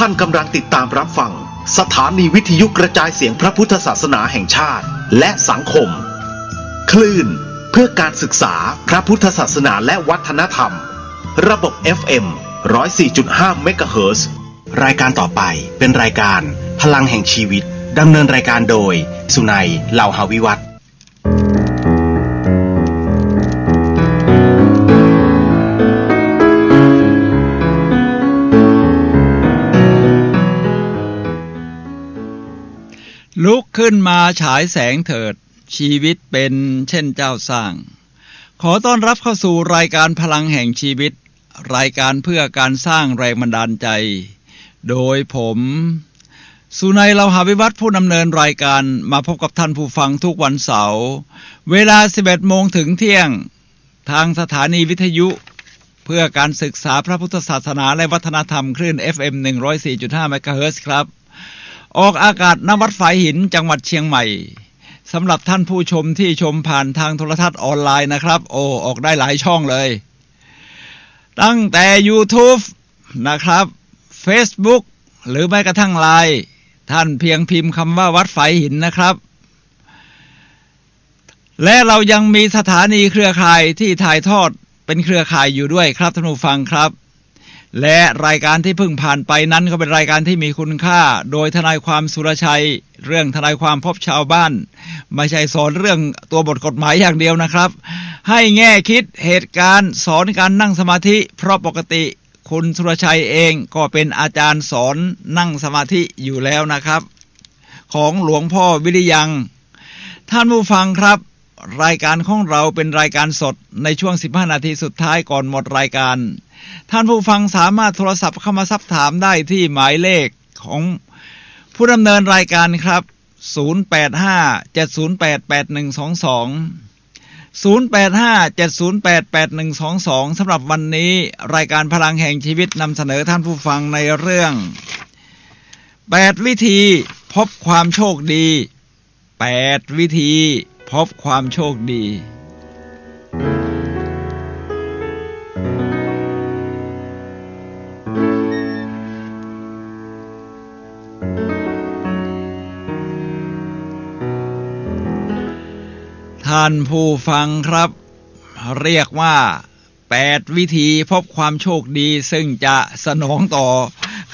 ท่านกำลังติดตามรับฟังสถานีวิทยุกระจายเสียงพระพุทธศาสนาแห่งชาติและสังคมคลื่นเพื่อการศึกษาพระพุทธศาสนาและวัฒนธรรมระบบ FM 104.5 เมกะเฮิรตซ์ รายการต่อไปเป็นรายการพลังแห่งชีวิตดำเนินรายการโดยสุนัย เหล่าหาวิวัฒน์ลุกขึ้นมาฉายแสงเถิดชีวิตเป็นเช่นเจ้าสร้างขอต้อนรับเข้าสู่รายการพลังแห่งชีวิตรายการเพื่อการสร้างแรงบันดาลใจโดยผมสุนัย เหล่าหาวิวัฒน์ผู้ดำเนินรายการมาพบกับท่านผู้ฟังทุกวันเสาร์เวลา 11 โมงถึงเที่ยงทางสถานีวิทยุเพื่อการศึกษาพระพุทธศาสนาและวัฒนธรรมคลื่น FM 104.5 เมกะเฮิรตซ์ครับออกอากาศณวัดฝายหินจังหวัดเชียงใหม่สำหรับท่านผู้ชมที่ชมผ่านทางโทรทัศน์ออนไลน์นะครับออกได้หลายช่องเลยตั้งแต่ YouTube นะครับ Facebook หรือแม้กระทั่ง LINE ท่านเพียงพิมพ์คำว่าวัดฝายหินนะครับและเรายังมีสถานีเครือข่ายที่ถ่ายทอดเป็นเครือข่ายอยู่ด้วยครับท่านผู้ฟังครับและรายการที่เพิ่งผ่านไปนั้นก็เป็นรายการที่มีคุณค่าโดยทนายความสุรชัยเรื่องทนายความพบชาวบ้านไม่ใช่สอนเรื่องตัวบทกฎหมายอย่างเดียวนะครับให้แง่คิดเหตุการณ์สอนการนั่งสมาธิเพราะปกติคุณสุรชัยเองก็เป็นอาจารย์สอนนั่งสมาธิอยู่แล้วนะครับของหลวงพ่อวิริยังท่านผู้ฟังครับรายการของเราเป็นรายการสดในช่วง15นาทีสุดท้ายก่อนหมดรายการท่านผู้ฟังสามารถโทรศัพท์เข้ามาซักถามได้ที่หมายเลขของผู้ดำเนินรายการครับ0857088122 สำหรับวันนี้รายการพลังแห่งชีวิตนำเสนอท่านผู้ฟังในเรื่อง8วิธีพบความโชคดี8วิธีพบความโชคดีท่านผู้ฟังครับเรียกว่า8วิธีพบความโชคดีซึ่งจะสนองต่อ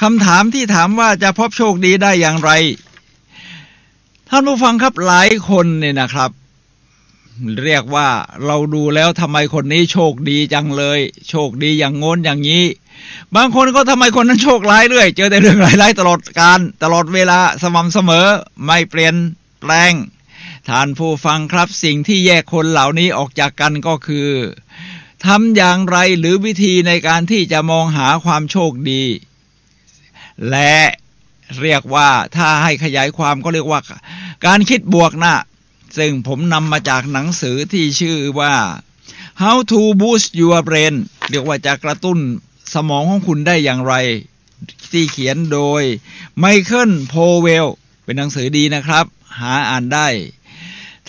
คำถามที่ถามว่าจะพบโชคดีได้อย่างไรท่านผู้ฟังครับหลายคนเนี่ยนะครับเรียกว่าเราดูแล้วทำไมคนนี้โชคดีจังเลยโชคดีอย่างโน้นอย่างนี้บางคนก็ทำไมคนนั้นโชคร้ายเรื่อยเจอแต่เรื่องร้ายๆตลอดกาลตลอดเวลาสม่ำเสมอไม่เปลี่ยนแปลงท่านผู้ฟังครับสิ่งที่แยกคนเหล่านี้ออกจากกันก็คือทำอย่างไรหรือวิธีในการที่จะมองหาความโชคดีและเรียกว่าถ้าให้ขยายความก็เรียกว่าการคิดบวกนะซึ่งผมนำมาจากหนังสือที่ชื่อว่า How to Boost Your Brain เรียกว่าจะกระตุ้นสมองของคุณได้อย่างไรที่เขียนโดยไมเคิลโพเวลเป็นหนังสือดีนะครับหาอ่านได้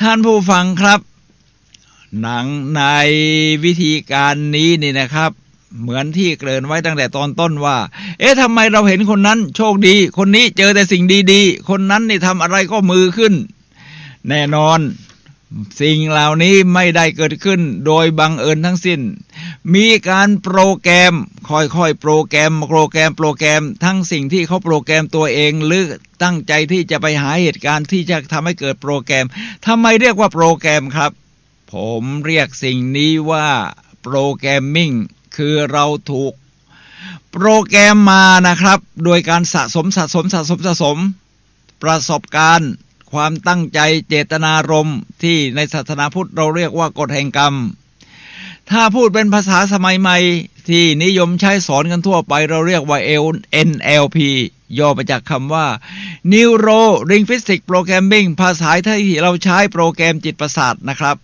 ท่านผู้ฟังครับหนังในวิธีการนี้นี่นะครับเหมือนที่เกริ่นไว้ตั้งแต่ตอนต้นว่าทำไมเราเห็นคนนั้นโชคดีคนนี้เจอแต่สิ่งดีๆคนนั้นนี่ทำอะไรก็มือขึ้นแน่นอนสิ่งเหล่านี้ไม่ได้เกิดขึ้นโดยบังเอิญทั้งสิ้นมีการโปรแกรมค่อยๆโปรแกรมทั้งสิ่งที่เขาโปรแกรมตัวเองหรือตั้งใจที่จะไปหาเหตุการณ์ที่จะทำให้เกิดโปรแกรมทำไมเรียกว่าโปรแกรมครับผมเรียกสิ่งนี้ว่าโปรแกรมมิ่งคือเราถูกโปรแกรมมานะครับโดยการสะสมประสบการณ์ความตั้งใจเจตนารมณ์ที่ในศาสนาพุทธเราเรียกว่ากฎแห่งกรรมถ้าพูดเป็นภาษาสมัยใหม่ที่นิยมใช้สอนกันทั่วไปเราเรียกว่า NLP ย่อมาจากคำว่า Neuro Linguistic Programming ภาษาที่เราใช้โปรแกรมจิตประสาทนะครับ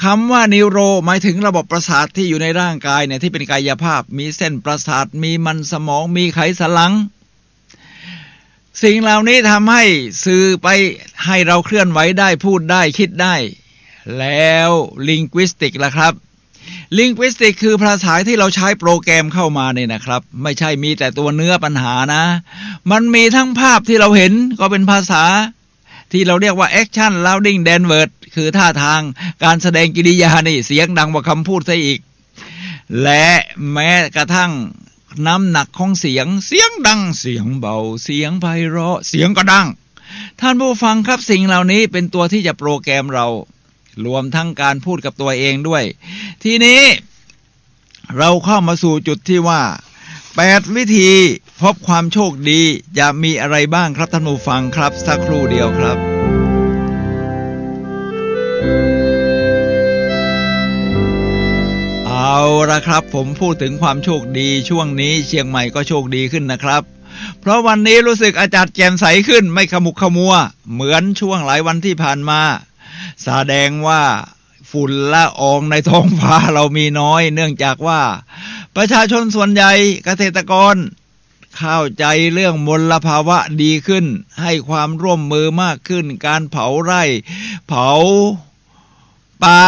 คำว่า Neuro หมายถึงระบบประสาทที่อยู่ในร่างกายเนี่ยที่เป็นกายภาพมีเส้นประสาทมีมันสมองมีไขสันหลังสิ่งเหล่านี้ทำให้สื่อไปให้เราเคลื่อนไหวได้พูดได้คิดได้แล้ว linguistic ล่ะครับ linguistic คือภาษาที่เราใช้โปรแกรมเข้ามาเนี่ยนะครับไม่ใช่มีแต่ตัวเนื้อปัญหานะมันมีทั้งภาพที่เราเห็นก็เป็นภาษาที่เราเรียกว่า action louding than word คือท่าทางการแสดงกิริยานี่เสียงดังกว่าคำพูดซะอีกและแม้กระทั่งน้ำหนักของเสียงดังเสียงเบาเสียงไพเราะเสียงก็ดังท่านผู้ฟังครับสิ่งเหล่านี้เป็นตัวที่จะโปรแกรมเรารวมทั้งการพูดกับตัวเองด้วยทีนี้เราเข้ามาสู่จุดที่ว่า8วิธีพบความโชคดีจะมีอะไรบ้างครับท่านผู้ฟังครับสักครู่เดียวครับเอาละครับผมพูดถึงความโชคดีช่วงนี้เชียงใหม่ก็โชคดีขึ้นนะครับเพราะวันนี้รู้สึกอากาศแจ่มใสขึ้นไม่ขมุกขมัวเหมือนช่วงหลายวันที่ผ่านมาแสดงว่าฝุ่นละอองในท้องฟ้าเรามีน้อยเนื่องจากว่าประชาชนส่วนใหญ่เกษตรกรเข้าใจเรื่องมลภาวะดีขึ้นให้ความร่วมมือมากขึ้นการเผาไร่เผาป่า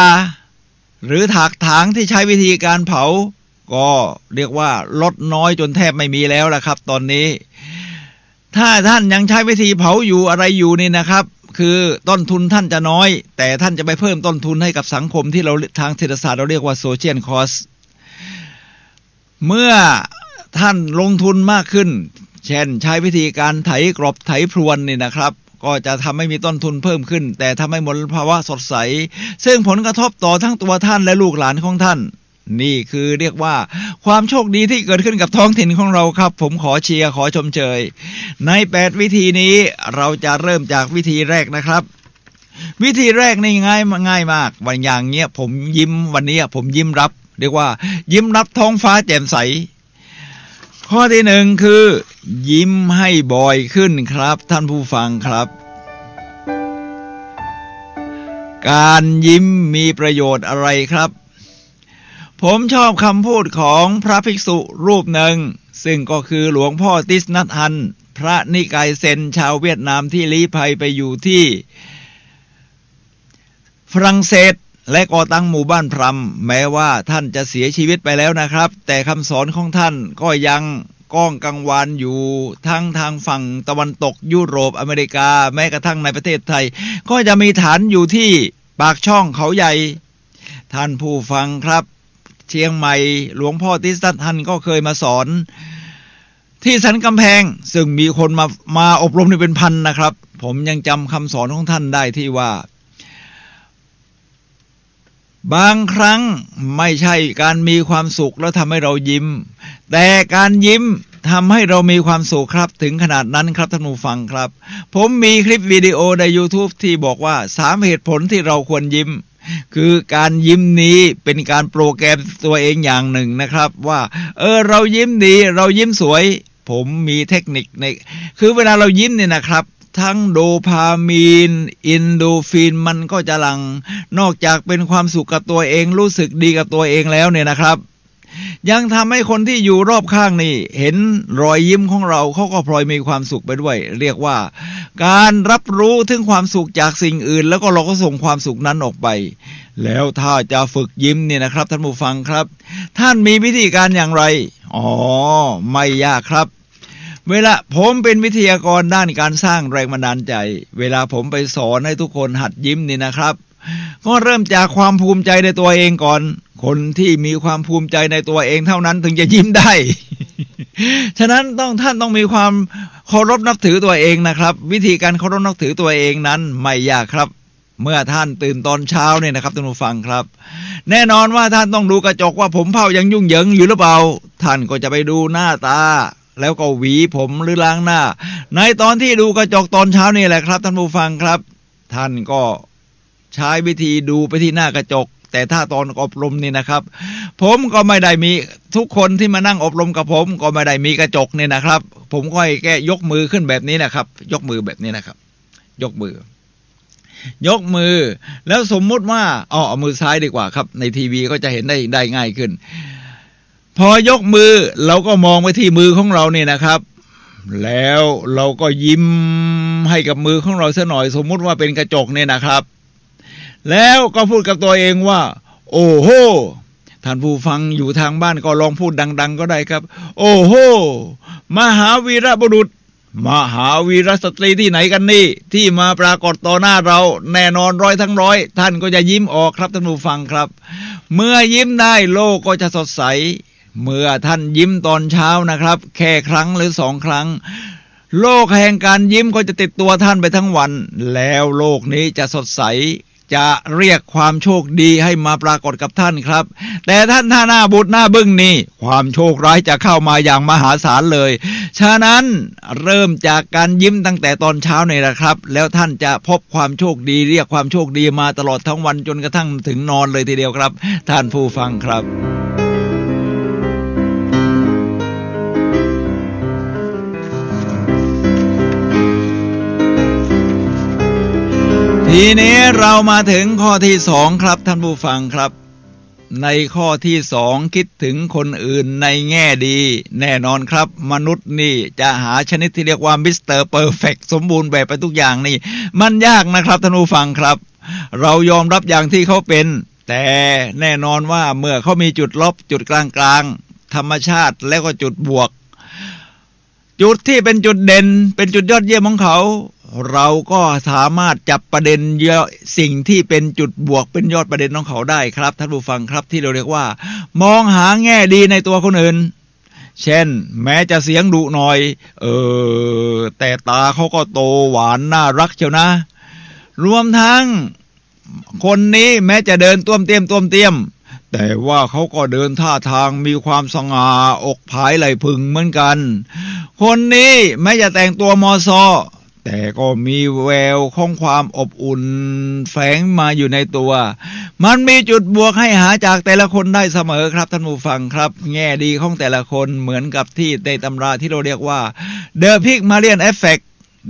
หรือถากถางที่ใช้วิธีการเผาก็เรียกว่าลดน้อยจนแทบไม่มีแล้วล่ะครับตอนนี้ถ้าท่านยังใช้วิธีเผาอยู่อะไรอยู่นี่นะครับคือต้นทุนท่านจะน้อยแต่ท่านจะไปเพิ่มต้นทุนให้กับสังคมที่เราทางเศรษฐศาสตร์เราเรียกว่า social cost เมื่อท่านลงทุนมากขึ้นเช่นใช้วิธีการไถกรบไถพรวนนี่นะครับก็จะทำให้มีต้นทุนเพิ่มขึ้นแต่ทำให้มลภาวะสดใสซึ่งผลกระทบต่อทั้งตัวท่านและลูกหลานของท่านนี่คือเรียกว่าความโชคดีที่เกิดขึ้นกับท้องถิ่นของเราครับผมขอเชียร์ขอชมเชยใน8วิธีนี้เราจะเริ่มจากวิธีแรกนะครับวิธีแรกนี่ง่ายมากวันอย่างเงี้ยผมยิ้มวันนี้ผมยิ้มรับเรียกว่ายิ้มรับท้องฟ้าแจ่มใสข้อที่1คือยิ้มให้บ่อยขึ้นครับท่านผู้ฟังครับการยิ้มมีประโยชน์อะไรครับผมชอบคำพูดของพระภิกษุรูปหนึ่งซึ่งก็คือหลวงพ่อติสนัทฮันพระนิกายเซนชาวเวียดนามที่ลี้ภัยไปอยู่ที่ฝรั่งเศสและก่อตั้งหมู่บ้านพรหมแม้ว่าท่านจะเสียชีวิตไปแล้วนะครับแต่คำสอนของท่านก็ยังก้องกังวานอยู่ทั้งทางฝั่งตะวันตกยุโรปอเมริกาแม้กระทั่งในประเทศไทยก็จะมีฐานอยู่ที่ปากช่องเขาใหญ่ท่านผู้ฟังครับเชียงใหม่หลวงพ่อติสนัทฮันก็เคยมาสอนที่สันกำแพงซึ่งมีคนมาอบรมนี่เป็นพันนะครับผมยังจำคำสอนของท่านได้ที่ว่าบางครั้งไม่ใช่การมีความสุขแล้วทำให้เรายิ้มแต่การยิ้มทำให้เรามีความสุขครับถึงขนาดนั้นครับท่านผู้ฟังครับผมมีคลิปวิดีโอใน YouTube ที่บอกว่า3เหตุผลที่เราควรยิ้มคือการยิ้มนี้เป็นการโปรแกรมตัวเองอย่างหนึ่งนะครับว่าเรายิ้มดีเรายิ้มสวยผมมีเทคนิคในคือเวลาเรายิ้มเนี่ยนะครับทั้งโดพามีนอินโดฟินมันก็จะหลั่งนอกจากเป็นความสุขกับตัวเองรู้สึกดีกับตัวเองแล้วเนี่ยนะครับยังทำให้คนที่อยู่รอบข้างนี่เห็นรอยยิ้มของเราเขาก็พลอยมีความสุขไปด้วยเรียกว่าการรับรู้ถึงความสุขจากสิ่งอื่นแล้วก็เราก็ส่งความสุขนั้นออกไปแล้วถ้าจะฝึกยิ้มเนี่ยนะครับท่านผู้ฟังครับท่านมีวิธีการอย่างไรไม่ยากครับเวลาผมเป็นวิทยากรด้านการสร้างแรงบันดาลใจเวลาผมไปสอนให้ทุกคนหัดยิ้มนี่นะครับก็เริ่มจากความภูมิใจในตัวเองก่อนคนที่มีความภูมิใจในตัวเองเท่านั้นถึงจะยิ้มได้ ฉะนั้นท่านต้องมีความเคารพนับถือตัวเองนะครับวิธีการเคารพนับถือตัวเองนั้นไม่ยากครับเมื่อท่านตื่นตอนเช้าเนี่ยนะครับท่านผู้ฟังครับแน่นอนว่าท่านต้องดูกระจกว่าผมเผายังยุ่งเหยิงอยู่หรือเปล่าท่านก็จะไปดูหน้าตาแล้วก็หวีผมหรือล้างหน้าในตอนที่ดูกระจกตอนเช้านี่แหละครับท่านผู้ฟังครับท่านก็ใช้วิธีดูไปที่หน้ากระจกแต่ถ้าตอนอบรมนี่นะครับผมก็ไม่ได้มีทุกคนที่มานั่งอบรมกับผมก็ไม่ได้มีกระจกเนี่ยนะครับผมก็แค่ยกมือขึ้นแบบนี้นะครับยกมือแบบนี้นะครับยกมือแล้วสมมุติว่าเอามือซ้ายดีกว่าครับในทีวีก็จะเห็นได้ง่ายขึ้นพอยกมือเราก็มองไปที่มือของเราเนี่ยนะครับแล้วเราก็ยิ้มให้กับมือของเราซะหน่อยสมมุติว่าเป็นกระจกเนี่ยนะครับแล้วก็พูดกับตัวเองว่าโอ้โห ท่านผู้ฟังอยู่ทางบ้านก็ลองพูดดังๆก็ได้ครับโอ้โหมหาวีรบุรุษมหาวีรสตรีที่ไหนกันนี่ที่มาปรากฏต่อหน้าเราแน่นอนร้อยทั้งร้อยท่านก็จะยิ้มออกครับท่านผู้ฟังครับเมื่อยิ้มได้โลกก็จะสดใสเมื่อท่านยิ้มตอนเช้านะครับแค่ครั้งหรือ2 ครั้งโลกแห่งการยิ้มก็จะติดตัวท่านไปทั้งวันแล้วโลกนี้จะสดใสจะเรียกความโชคดีให้มาปรากฏกับท่านครับแต่ท่านถ้าหน้าบูดหน้าบึ้งนี่ความโชคร้ายจะเข้ามาอย่างมหาศาลเลยฉะนั้นเริ่มจากการยิ้มตั้งแต่ตอนเช้านี่แหละครับแล้วท่านจะพบความโชคดีเรียกความโชคดีมาตลอดทั้งวันจนกระทั่งถึงนอนเลยทีเดียวครับท่านผู้ฟังครับทีนี้เรามาถึงข้อที่2ครับท่านผู้ฟังครับในข้อที่2คิดถึงคนอื่นในแง่ดีแน่นอนครับมนุษย์นี่จะหาชนิดที่เรียกว่ามิสเตอร์เพอร์เฟกต์สมบูรณ์แบบไปทุกอย่างนี่มันยากนะครับท่านผู้ฟังครับเรายอมรับอย่างที่เขาเป็นแต่แน่นอนว่าเมื่อเขามีจุดลบจุดกลางธรรมชาติแล้วก็จุดบวกจุดที่เป็นจุดเด่นเป็นจุดยอดเยี่ยมของเขาเราก็สามารถจับประเด็นสิ่งที่เป็นจุดบวกเป็นยอดประเด็นของเขาได้ครับท่านผู้ฟังครับที่เราเรียกว่ามองหาแง่ดีในตัวคนอื่นเช่นแม้จะเสียงดุหน่อยแต่ตาเขาก็โตหวานน่ารักเชียวนะรวมทั้งคนนี้แม้จะเดินต้วมเตี้ยมแต่ว่าเขาก็เดินท่าทางมีความสง่าอกผายไหลพึงเหมือนกันคนนี้แม้จะแต่งตัวมอซอแต่ก็มีแววของความอบอุ่นแฝงมาอยู่ในตัวมันมีจุดบวกให้หาจากแต่ละคนได้เสมอครับท่านผู้ฟังครับแง่ดีของแต่ละคนเหมือนกับที่ในตำราที่เราเรียกว่า The Pygmalion Effect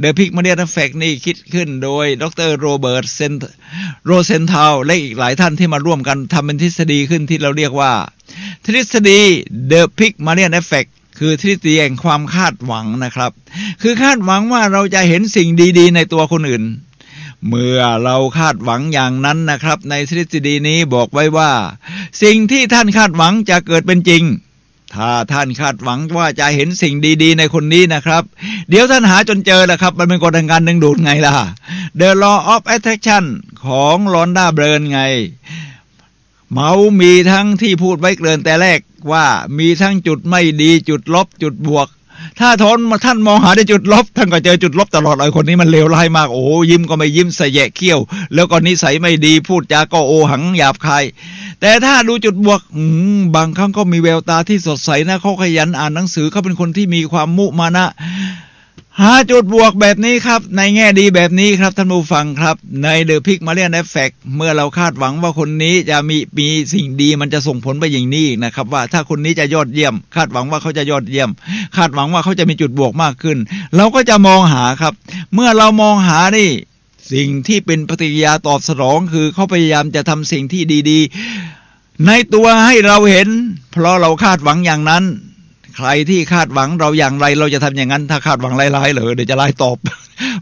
The Pygmalion Effect นี่คิดขึ้นโดยดร.โรเบิร์ตโรเซนทาวและอีกหลายท่านที่มาร่วมกันทำเป็นทฤษฎีขึ้นที่เราเรียกว่าทฤษฎี The Pygmalion Effectคือทฤษฎีแห่งความคาดหวังนะครับคือคาดหวังว่าเราจะเห็นสิ่งดีๆในตัวคนอื่นเมื่อเราคาดหวังอย่างนั้นนะครับในทฤษฎีนี้บอกไว้ว่าสิ่งที่ท่านคาดหวังจะเกิดเป็นจริงถ้าท่านคาดหวังว่าจะเห็นสิ่งดีๆในคนนี้นะครับเดี๋ยวท่านหาจนเจอแหละครับมันเป็นกฎแห่งการดึงดูดไงล่ะ The Law of Attraction ของลอนดาเบิร์นไงเมามีทั้งที่พูดไว้เกริ่นแต่แรกว่ามีทั้งจุดไม่ดีจุดลบจุดบวกถ้าท่านมองหาได้จุดลบท่านก็เจอจุดลบตลอดเลยคนนี้มันเลวร้ายมากโอ้ยิ้มก็ไม่ยิ้มใส่แยะเขี้ยวแล้วก็นิสัยไม่ดีพูดจาก็โอหังหยาบคายแต่ถ้าดูจุดบวกบางครั้งก็มีแววตาที่สดใสนะเขาขยันอ่านหนังสือเขาเป็นคนที่มีความมุมานะหาจุดบวกแบบนี้ครับในแง่ดีแบบนี้ครับท่านผู้ฟังครับใน The Pygmalion Effect เมื่อเราคาดหวังว่าคนนี้จะมีสิ่งดีมันจะส่งผลไปอย่างนี้นะครับว่าถ้าคนนี้จะยอดเยี่ยมคาดหวังว่าเขาจะยอดเยี่ยมคาดหวังว่าเขาจะมีจุดบวกมากขึ้นเราก็จะมองหาครับเมื่อเรามองหานี่สิ่งที่เป็นปฏิกิริยาตอบสนองคือเขาพยายามจะทำสิ่งที่ดีๆในตัวให้เราเห็นเพราะเราคาดหวังอย่างนั้นใครที่คาดหวังเราอย่างไรเราจะทำอย่างนั้นถ้าคาดหวังร้ายๆเลยเดี๋ยวจะไล่ตอบ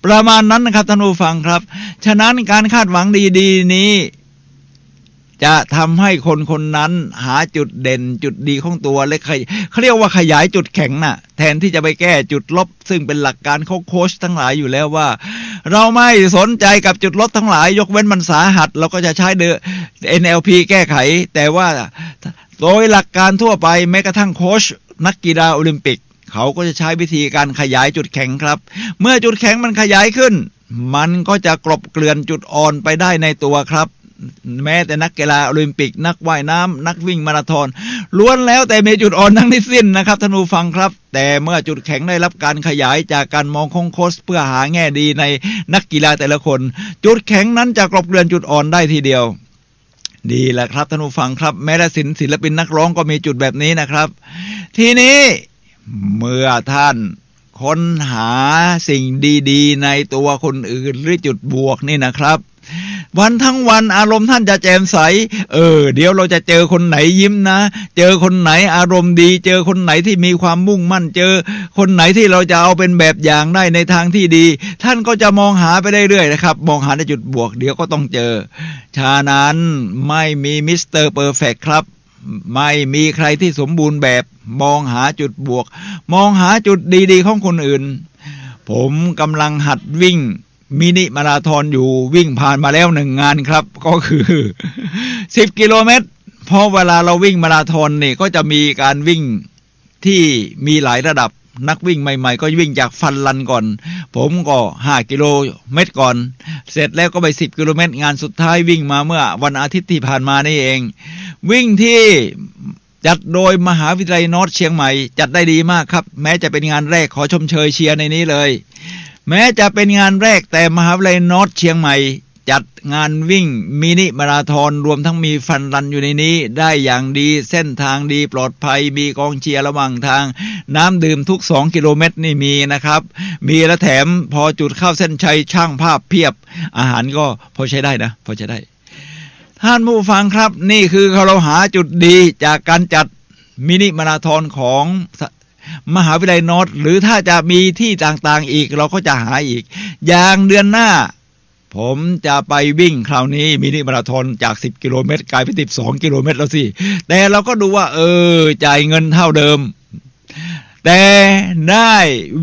ประมาณนั้นนะครับท่านผู้ฟังครับฉะนั้นการคาดหวังดีๆนี้จะทำให้คนคนนั้นหาจุดเด่นจุดดีของตัวและเขาเรียกว่าขยายจุดแข็งน่ะแทนที่จะไปแก้จุดลบซึ่งเป็นหลักการของโค้ชทั้งหลายอยู่แล้วว่าเราไม่สนใจกับจุดลบทั้งหลายยกเว้นมันสาหัสเราก็จะใช้NLP แก้ไขแต่ว่าโดยหลักการทั่วไปแม้กระทั่งโค้ชนักกีฬาโอลิมปิกเขาก็จะใช้วิธีการขยายจุดแข็งครับเมื่อจุดแข็งมันขยายขึ้นมันก็จะกลบเกลื่อนจุดอ่อนไปได้ในตัวครับแม้แต่นักกีฬาโอลิมปิกนักว่ายน้ำนักวิ่งมาราธอนล้วนแล้วแต่มีจุดอ่อนทั้งสิ้นนะครับท่านผู้ฟังครับแต่เมื่อจุดแข็งได้รับการขยายจากการมองของโค้ชเพื่อหาแง่ดีในนักกีฬาแต่ละคนจุดแข็งนั้นจะกลบเกลื่อนจุดอ่อนได้ทีเดียวดีแหละครับท่านผู้ฟังครับแม้แต่ศิลปินนักร้องก็มีจุดแบบนี้นะครับทีนี้เมื่อท่านค้นหาสิ่งดีๆในตัวคนอื่นหรือจุดบวกนี่นะครับวันทั้งวันอารมณ์ท่านจะแจ่มใสเดี๋ยวเราจะเจอคนไหนยิ้มนะเจอคนไหนอารมณ์ดีเจอคนไหนที่มีความมุ่งมั่นเจอคนไหนที่เราจะเอาเป็นแบบอย่างได้ในทางที่ดีท่านก็จะมองหาไปเรื่อยๆนะครับมองหาในจุดบวกเดี๋ยวก็ต้องเจอฉะนั้นไม่มีมิสเตอร์เพอร์เฟคครับ ไม่มีใครที่สมบูรณ์แบบมองหาจุดบวกมองหาจุดดีๆของคนอื่นผมกำลังหัดวิ่งมินิมาราธอนอยู่วิ่งผ่านมาแล้ว1 งานครับก็คือ10 กิโลเมตรเพราะเวลาเราวิ่งมาราธอนนี่ก็จะมีการวิ่งที่มีหลายระดับนักวิ่งใหม่ๆก็วิ่งจากฟันลันก่อนผมก็5 กิโลเมตรก่อนเสร็จแล้วก็ไป10 กิโลเมตรงานสุดท้ายวิ่งมาเมื่อวันอาทิตย์ที่ผ่านมานี่เองวิ่งที่จัดโดยมหาวิทยาลัยนอร์ทเชียงใหม่จัดได้ดีมากครับแม้จะเป็นงานแรกขอชมเชยเชียร์ในนี้เลยแม้จะเป็นงานแรกแต่มหาวิทยาลัยนอร์ทเชียงใหม่จัดงานวิ่งมินิมาราธอนรวมทั้งมีฟันรันอยู่ในนี้ได้อย่างดีเส้นทางดีปลอดภัยมีกองเชียร์ระหว่างทางน้ำดื่มทุก2 กิโลเมตรนี่มีนะครับมีและแถมพอจุดเข้าเส้นชัยช่างภาพเพียบอาหารก็พอใช้ได้นะพอใช้ได้ท่านผู้ฟังครับนี่คือเราหาจุดดีจากการจัดมินิมาราธอนของมหาวิทยาลัยนอร์ทหรือถ้าจะมีที่ต่างๆอีกเราก็จะหาอีกอย่างเดือนหน้าผมจะไปวิ่งคราวนี้มินิมาราธอนจาก10 กิโลเมตรกลายเป็น12 กิโลเมตรแล้วสิแต่เราก็ดูว่าจ่ายเงินเท่าเดิมแต่ได้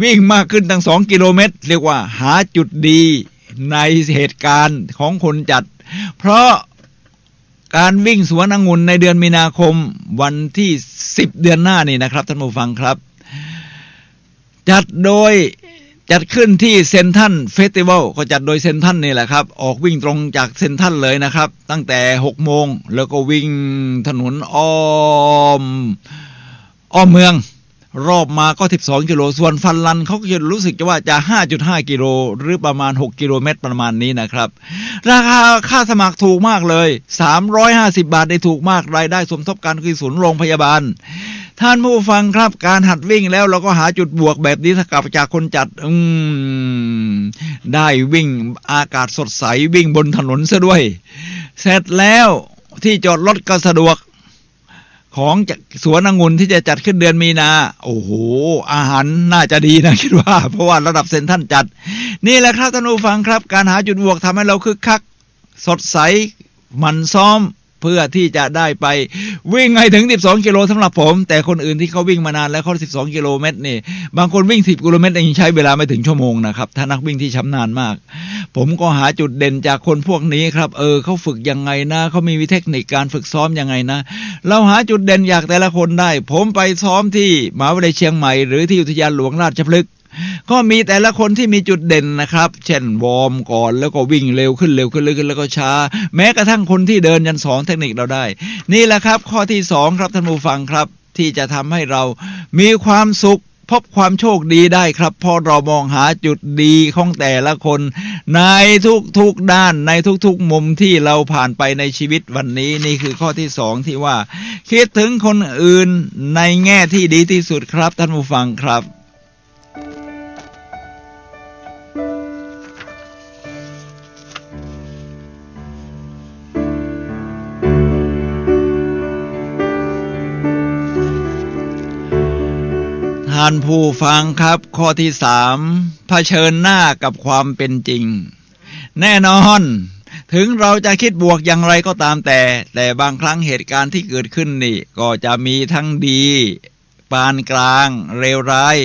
วิ่งมากขึ้นตั้ง2 กิโลเมตรเรียกว่าหาจุดดีในเหตุการณ์ของคนจัดเพราะการวิ่งสวนองุ่นในเดือนมีนาคมวันที่10 เดือนหน้านี่นะครับท่านผู้ฟังครับจัดขึ้นที่เซ็นทรัลเฟสติวัลก็จัดโดยเซ็นทรัลนี่แหละครับออกวิ่งตรงจากเซ็นทรัลเลยนะครับตั้งแต่ 6 โมงแล้วก็วิ่งถนนอ้อมเมืองรอบมาก็12 กิโลส่วนฟันลันเขาก็จะรู้สึกว่าจะ 5.5 กิโลหรือประมาณ6 กิโลเมตรประมาณนี้นะครับราคาค่าสมัครถูกมากเลย350 บาทได้ถูกมากรายได้สมทบการคือศูนย์โรงพยาบาลท่านผู้ฟังครับการหัดวิ่งแล้วเราก็หาจุดบวกแบบนี้ถ้ากลับจากคนจัดได้วิ่งอากาศสดใสวิ่งบนถนนซะด้วยเสร็จแล้วที่จอดรถก็สะดวกของสวนองุ่นที่จะจัดขึ้นเดือนมีนาโอ้โหอาหารน่าจะดีนะคิดว่าเพราะว่าระดับเซ็นทรัลจัดนี่แหละครับท่านผู้ฟังครับการหาจุดบวกทำให้เราคึกคักสดใสหมั่นซ้อมเพื่อที่จะได้ไปวิ่งให้ถึง12 กิโลสำหรับผมแต่คนอื่นที่เขาวิ่งมานานแล้วเขา12 กิโลเมตรนี่บางคนวิ่ง10 กิโลเมตรเองใช้เวลาไม่ถึงชั่วโมงนะครับถ้านักวิ่งที่ชำนาญมากผมก็หาจุดเด่นจากคนพวกนี้ครับเขาฝึกยังไงนะเขามีเทคนิคการฝึกซ้อมยังไงนะเราหาจุดเด่นอยากแต่ละคนได้ผมไปซ้อมที่มหาวิทยาลัยเชียงใหม่หรือที่อุทยานหลวงราชพฤกษ์ก็มีแต่ละคนที่มีจุดเด่นนะครับเช่นวอร์มก่อนแล้วก็วิ่งเร็วขึ้นแล้วก็ช้าแม้กระทั่งคนที่เดินยันสอนเทคนิคเราได้นี่แหละครับข้อที่2ครับท่านผู้ฟังครับที่จะทำให้เรามีความสุขพบความโชคดีได้ครับเพราะเรามองหาจุดดีของแต่ละคนในทุกด้านในทุกมุมที่เราผ่านไปในชีวิตวันนี้นี่คือข้อที่2ที่ว่าคิดถึงคนอื่นในแง่ที่ดีที่สุดครับท่านผู้ฟังครับ ท่านผู้ฟังครับข้อที่3เผชิญหน้ากับความเป็นจริงแน่นอนถึงเราจะคิดบวกอย่างไรก็ตามแต่บางครั้งเหตุการณ์ที่เกิดขึ้นนี่ก็จะมีทั้งดีปานกลางเลวร้าย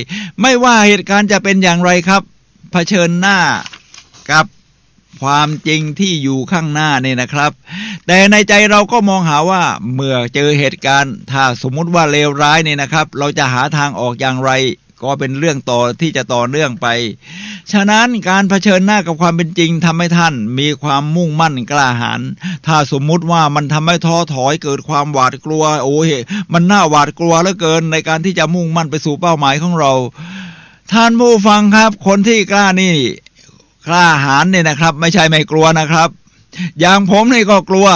ไม่ว่าเหตุการณ์จะเป็นอย่างไรครับเผชิญหน้ากับความจริงที่อยู่ข้างหน้านี่นะครับแต่ในใจเราก็มองหาว่าเมื่อเจอเหตุการณ์ถ้าสมมุติว่าเลวร้ายนี่นะครับเราจะหาทางออกอย่างไรก็เป็นเรื่องต่อที่จะต่อเนื่องไปฉะนั้นการเผชิญหน้ากับความเป็นจริงทำให้ท่านมีความมุ่งมั่นกล้าหาญถ้าสมมุติว่ามันทำให้ท้อถอยเกิดความหวาดกลัวโอ้ยมันน่าหวาดกลัวเหลือเกินในการที่จะมุ่งมั่นไปสู่เป้าหมายของเราท่านผู้ฟังครับคนที่กล้าหาญเนี่ยนะครับไม่ใช่ไม่กลัวนะครับอย่างผมนี่ก็กลัว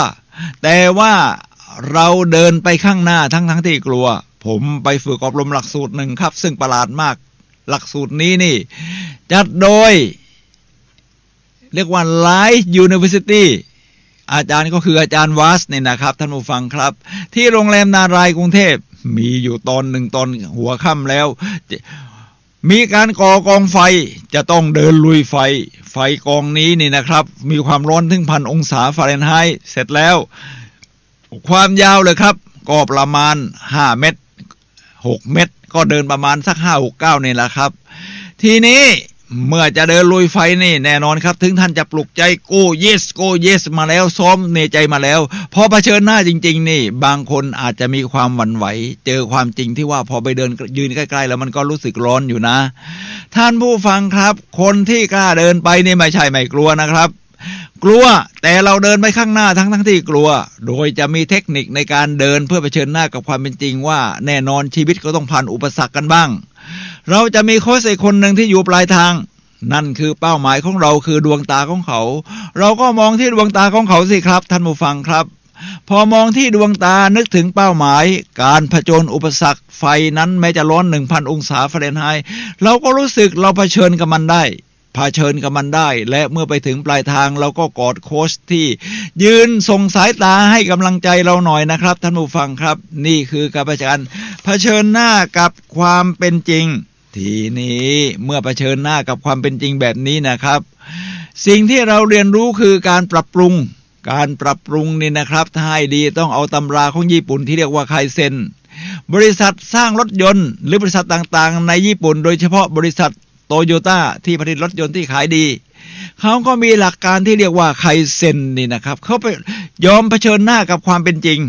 แต่ว่าเราเดินไปข้างหน้าทั้งที่กลัวผมไปฝึกอบรมหลักสูตรหนึ่งครับซึ่งประหลาดมากหลักสูตรนี้นี่จัดโดยเรียกว่า Life University อาจารย์ก็คืออาจารย์วัสเนี่ยนะครับท่านผู้ฟังครับที่โรงแรมนารายกรุงเทพมีอยู่ตอนหัวค่ำแล้วมีการก่อกองไฟจะต้องเดินลุยไฟกองนี้นี่นะครับมีความร้อนถึง 1,000 องศาฟาเรนไฮต์เสร็จแล้วความยาวเลยครับ ก็ประมาณ5 เมตร6 เมตรก็เดินประมาณสัก5 6 9นี่แหละครับทีนี้เมื่อจะเดินลุยไฟนี่แน่นอนครับถึงท่านจะปลุกใจโกเยสมาแล้วซ้อมในใจมาแล้วพอเผชิญหน้าจริงๆนี่บางคนอาจจะมีความหวั่นไหวเจอความจริงที่ว่าพอไปเดินยืนใกล้ๆแล้วมันก็รู้สึกร้อนอยู่นะท่านผู้ฟังครับคนที่กล้าเดินไปนี่ไม่ใช่ไม่กลัวนะครับกลัวแต่เราเดินไปข้างหน้าทั้งที่กลัวโดยจะมีเทคนิคในการเดินเพื่อเผชิญหน้ากับความเป็นจริงว่าแน่นอนชีวิตก็ต้องผ่านอุปสรรคกันบ้างเราจะมีโค้ชอีกคนหนึ่งที่อยู่ปลายทางนั่นคือเป้าหมายของเราคือดวงตาของเขาเราก็มองที่ดวงตาของเขาสิครับท่านผู้ฟังครับพอมองที่ดวงตานึกถึงเป้าหมายการผจญอุปสรรคไฟนั้นแม้จะร้อน 1,000 องศาฟาเรนไฮต์เราก็รู้สึกเราเผชิญกับมันได้และเมื่อไปถึงปลายทางเราก็กอดโค้ชที่ยืนส่งสายตาให้กำลังใจเราหน่อยนะครับท่านผู้ฟังครับนี่คือการเผชิญหน้ากับความเป็นจริงทีนี้เมื่อเผชิญหน้ากับความเป็นจริงแบบนี้นะครับสิ่งที่เราเรียนรู้คือการปรับปรุงนี่นะครับถ้าให้ดีต้องเอาตำราของญี่ปุ่นที่เรียกว่าไคเซ็นบริษัทสร้างรถยนต์หรือบริษัทต่างๆในญี่ปุ่นโดยเฉพาะบริษัทโตโยต้าที่ผลิตรถยนต์ที่ขายดีเขาก็มีหลักการที่เรียกว่าไคเซ็นนี่นะครับเขาไปยอมเผชิญหน้ากับความเป็นจริง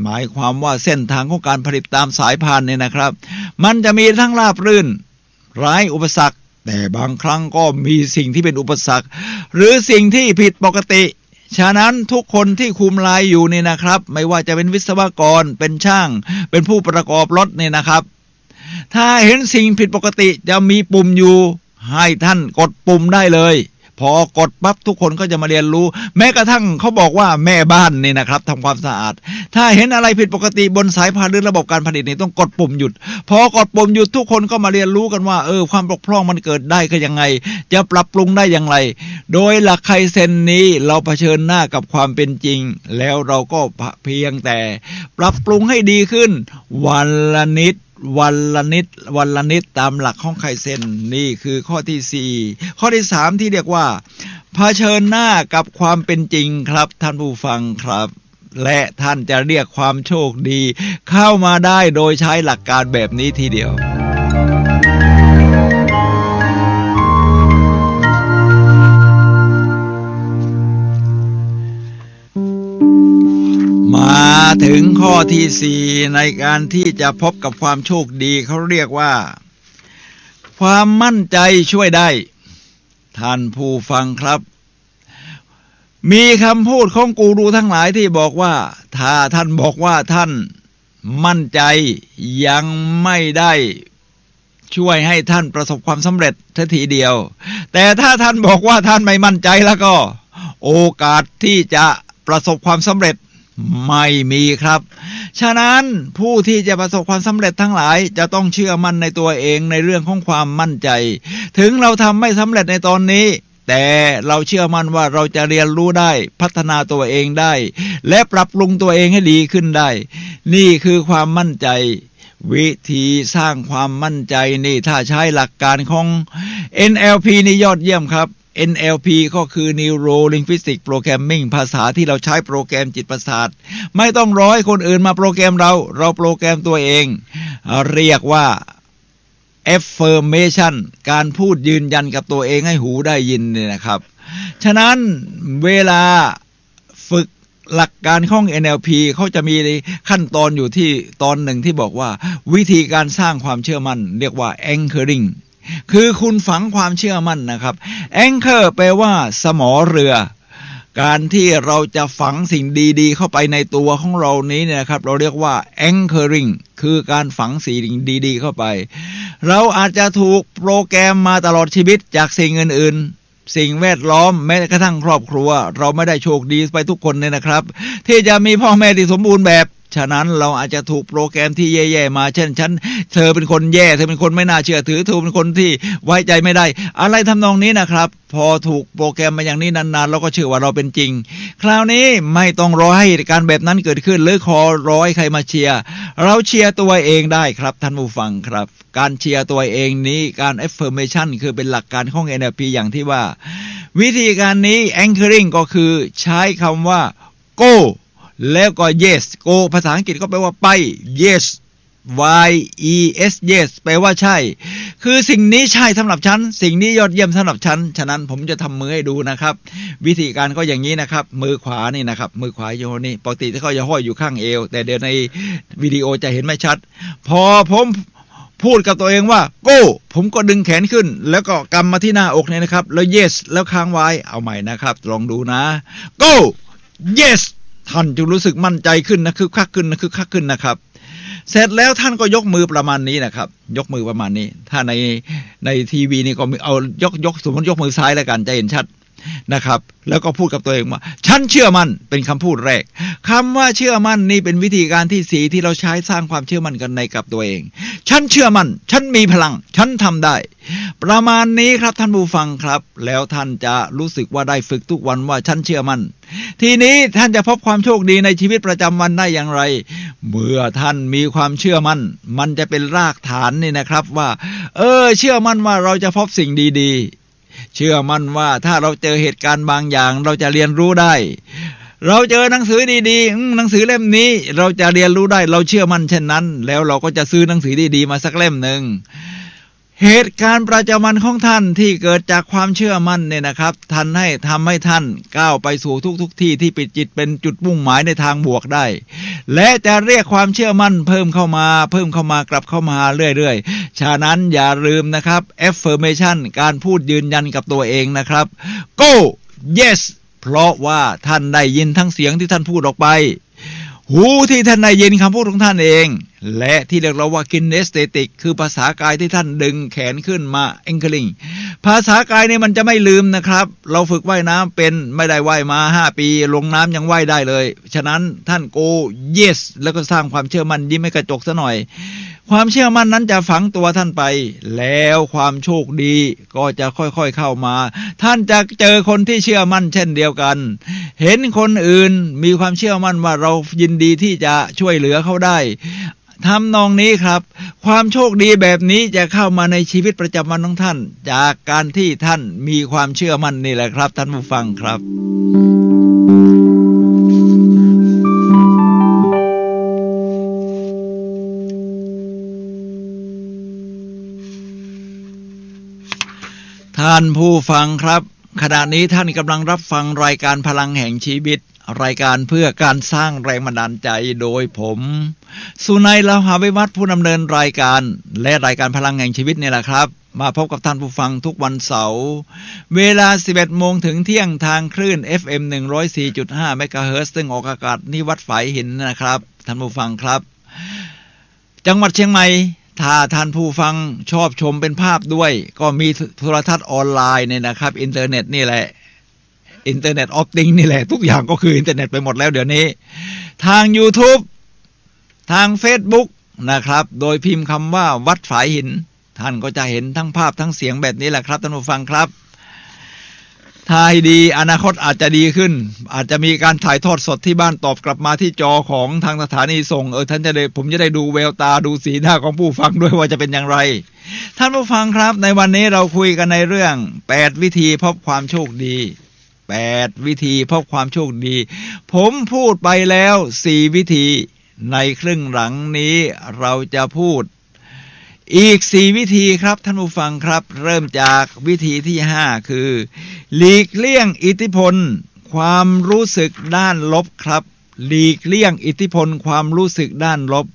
หมายความว่าเส้นทางของการผลิตตามสายพานเนี่ยนะครับมันจะมีทั้งราบรื่นไร้อุปสรรคแต่บางครั้งก็มีสิ่งที่เป็นอุปสรรคหรือสิ่งที่ผิดปกติฉะนั้นทุกคนที่คุมลายอยู่นี่นะครับไม่ว่าจะเป็นวิศวกรเป็นช่างเป็นผู้ประกอบรถนี่นะครับถ้าเห็นสิ่งผิดปกติจะมีปุ่มอยู่ให้ท่านกดปุ่มได้เลยพอกดปั๊บทุกคนก็จะมาเรียนรู้แม้กระทั่งเขาบอกว่าแม่บ้านนี่นะครับทำความสะอาดถ้าเห็นอะไรผิดปกติบนสายพานหรือระบบการผลิตนี่ต้องกดปุ่มหยุดพอกดปุ่มหยุดทุกคนก็มาเรียนรู้กันว่าความบกพร่องมันเกิดได้ก็ยังไงจะปรับปรุงได้อย่างไรโดยหลักไคเซ็นนี้เราเผชิญหน้ากับความเป็นจริงแล้วเราก็เพียงแต่ปรับปรุงให้ดีขึ้นวันละนิดตามหลักของไคเซ็นนี่คือข้อที่4ข้อที่3ที่เรียกว่าเผชิญหน้ากับความเป็นจริงครับท่านผู้ฟังครับและท่านจะเรียกความโชคดีเข้ามาได้โดยใช้หลักการแบบนี้ทีเดียวมาถึงข้อที่4ในการที่จะพบกับความโชคดีเขาเรียกว่าความมั่นใจช่วยได้ท่านผู้ฟังครับมีคำพูดของกูรูทั้งหลายที่บอกว่าถ้าท่านบอกว่าท่านมั่นใจยังไม่ได้ช่วยให้ท่านประสบความสำเร็จทีเดียวแต่ถ้าท่านบอกว่าท่านไม่มั่นใจแล้วก็โอกาสที่จะประสบความสำเร็จไม่มีครับฉะนั้นผู้ที่จะประสบความสำเร็จทั้งหลายจะต้องเชื่อมั่นในตัวเองในเรื่องของความมั่นใจถึงเราทำไม่สำเร็จในตอนนี้แต่เราเชื่อมั่นว่าเราจะเรียนรู้ได้พัฒนาตัวเองได้และปรับปรุงตัวเองให้ดีขึ้นได้นี่คือความมั่นใจวิธีสร้างความมั่นใจนี่ถ้าใช้หลักการของ NLP นี่ยอดเยี่ยมครับNLP ก็คือ Neuro Linguistic Programming ภาษาที่เราใช้โปรแกรมจิตประสาทไม่ต้องรอให้คนอื่นมาโปรแกรมเราโปรแกรมตัวเองเรียกว่า Affirmation การพูดยืนยันกับตัวเองให้หูได้ยินเนี่ยนะครับฉะนั้นเวลาฝึกหลักการของ NLP เขาจะมีขั้นตอนอยู่ที่ตอนหนึ่งที่บอกว่าวิธีการสร้างความเชื่อมั่นเรียกว่า Anchoringคือคุณฝังความเชื่อมั่นนะครับ Anchor แปลว่าสมอเรือการที่เราจะฝังสิ่งดีๆเข้าไปในตัวของเรานี้เนี่ยครับเราเรียกว่า Anchoring คือการฝังสิ่งดีๆเข้าไปเราอาจจะถูกโปรแกรมมาตลอดชีวิตจากสิ่งอื่นๆสิ่งแวดล้อมแม้กระทั่งครอบครัวเราไม่ได้โชคดีไปทุกคนเลยนะครับที่จะมีพ่อแม่ที่สมบูรณ์แบบฉะนั้นเราอาจจะถูกโปรแกรมที่แย่ๆมาเช่นเธอเป็นคนแย่เธอเป็นคนไม่น่าเชื่อถือเธอเป็นคนที่ไว้ใจไม่ได้อะไรทำนองนี้นะครับพอถูกโปรแกรมมาอย่างนี้นานๆเราก็เชื่อว่าเราเป็นจริงคราวนี้ไม่ต้องรอให้เหตุการณ์แบบนั้นเกิดขึ้นหรือขอรอให้ใครมาเชียร์เราเชียร์ตัวเองได้ครับท่านผู้ฟังครับการเชียร์ตัวเองนี้การ affirmation คือเป็นหลักการของ NLP อย่างที่ว่าวิธีการนี้ anchoring ก็คือใช้คำว่า go แล้วก็ yes go ภาษาอังกฤษก็แปลว่าไป yes yes yes แปลว่าใช่คือสิ่งนี้ใช่สำหรับฉันสิ่งนี้ยอดเยี่ยมสำหรับฉันฉะนั้นผมจะทำมือให้ดูนะครับวิธีการก็อย่างนี้นะครับมือขวานี่นะครับมือขวาโยนี่ปกติเขาจะห้อยอยู่ข้างเอวแต่เดี๋ยวในวิดีโอจะเห็นไม่ชัดพอผมพูดกับตัวเองว่า go ผมก็ดึงแขนขึ้นแล้วก็กำมาที่หน้าอกเนี่ยนะครับแล้ว yes แล้วค้างไว้เอาใหม่นะครับลองดูนะ go yes ท่านจะรู้สึกมั่นใจขึ้นนะคือคักขึ้นนะคือคักขึ้นนะครับเสร็จแล้วท่านก็ยกมือประมาณนี้นะครับยกมือประมาณนี้ถ้าในทีวีนี่ก็เอายกสมมติยกมือซ้ายแล้วกันจะเห็นชัดนะครับแล้วก็พูดกับตัวเองว่าฉันเชื่อมั่นเป็นคำพูดแรกคำว่าเชื่อมั่นนี่เป็นวิธีการที่4ที่เราใช้สร้างความเชื่อมั่นกันในกับตัวเองฉันเชื่อมั่นฉันมีพลังฉันทำได้ประมาณนี้ครับท่านผู้ฟังครับแล้วท่านจะรู้สึกว่าได้ฝึกทุกวันว่าฉันเชื่อมั่นทีนี้ท่านจะพบความโชคดีในชีวิตประจำวันได้อย่างไรเมื่อท่านมีความเชื่อมั่นมันจะเป็นรากฐานนี่นะครับว่าเชื่อมั่นว่าเราจะพบสิ่งดีๆเชื่อมั่นว่าถ้าเราเจอเหตุการณ์บางอย่างเราจะเรียนรู้ได้เราเจอหนังสือดีๆหนังสือเล่มนี้เราจะเรียนรู้ได้เราเชื่อมั่นเช่นนั้นแล้วเราก็จะซื้อหนังสือดีๆมาสักเล่มหนึ่งเหตุการณ์ประจำวันของท่านที่เกิดจากความเชื่อมั่นเนี่ยนะครับทำให้ท่านก้าวไปสู่ทุกที่ที่ปิดจิตเป็นจุดมุ่งหมายในทางบวกได้และจะเรียกความเชื่อมั่นเพิ่มเข้ามากลับเข้ามาเรื่อยๆฉะนั้นอย่าลืมนะครับ affirmation การพูดยืนยันกับตัวเองนะครับ go yes เพราะว่าท่านได้ยินทั้งเสียงที่ท่านพูดออกไปหูที่ท่านได้ยินคำพูดของท่านเองและที่เรียกเราว่า kinesthetic คือภาษากายที่ท่านดึงแขนขึ้นมา anchoring ภาษากายเนี่ยมันจะไม่ลืมนะครับเราฝึกว่ายน้ำเป็นไม่ได้ว่ายมา5ปีลงน้ำยังว่ายได้เลยฉะนั้นท่าน go yes แล้วก็สร้างความเชื่อมั่นยิ้มให้กระจกซะหน่อยความเชื่อมั่นนั้นจะฝังตัวท่านไปแล้วความโชคดีก็จะค่อยๆเข้ามาท่านจะเจอคนที่เชื่อมั่นเช่นเดียวกันเห็นคนอื่นมีความเชื่อมั่นว่าเรายินดีที่จะช่วยเหลือเขาได้ทำนองนี้ครับความโชคดีแบบนี้จะเข้ามาในชีวิตประจำวันของท่านจากการที่ท่านมีความเชื่อมั่นนี่แหละครับท่านผู้ฟังครับท่านผู้ฟังครับขณะนี้ท่านกำลังรับฟังรายการพลังแห่งชีวิตรายการเพื่อการสร้างแรงบันดาลใจโดยผมสุนัย ลาวหาวิวัฒน์ผู้ดำเนินรายการและรายการพลังแห่งชีวิตนี่แหละครับมาพบกับท่านผู้ฟังทุกวันเสาร์เวลา 11 โมงถึงเที่ยงทางคลื่น FM 104.5 เมกะเฮิรตซ์ซึ่งออกอากาศที่วัดฝายหินนะครับท่านผู้ฟังครับจังหวัดเชียงใหม่ถ้าท่านผู้ฟังชอบชมเป็นภาพด้วยก็มีโทรทัศน์ออนไลน์เนี่ยนะครับอินเทอร์เน็ตนี่แหละอินเทอร์เน็ตออฟติงนี่แหละทุกอย่างก็คืออินเทอร์เน็ตไปหมดแล้วเดี๋ยวนี้ทาง YouTube ทาง Facebook นะครับโดยพิมพ์คำว่าวัดฝายหินท่านก็จะเห็นทั้งภาพทั้งเสียงแบบนี้แหละครับท่านผู้ฟังครับถ้าให้ดีอนาคตอาจจะดีขึ้นอาจจะมีการถ่ายทอดสดที่บ้านตอบกลับมาที่จอของทางสถานีส่งท่านจะได้ผมจะได้ดูแววตาดูสีหน้าของผู้ฟังด้วยว่าจะเป็นอย่างไรท่านผู้ฟังครับในวันนี้เราคุยกันในเรื่อง8วิธีพบความโชคดี8วิธีพบความโชคดีผมพูดไปแล้ว4วิธีในครึ่งหลังนี้เราจะพูดอีก4วิธีครับท่านผู้ฟังครับเริ่มจากวิธีที่5คือหลีกเลี่ยงอิทธิพลความรู้สึกด้านลบครับหลีกเลี่ยงอิทธิพลความรู้สึกด้านลบ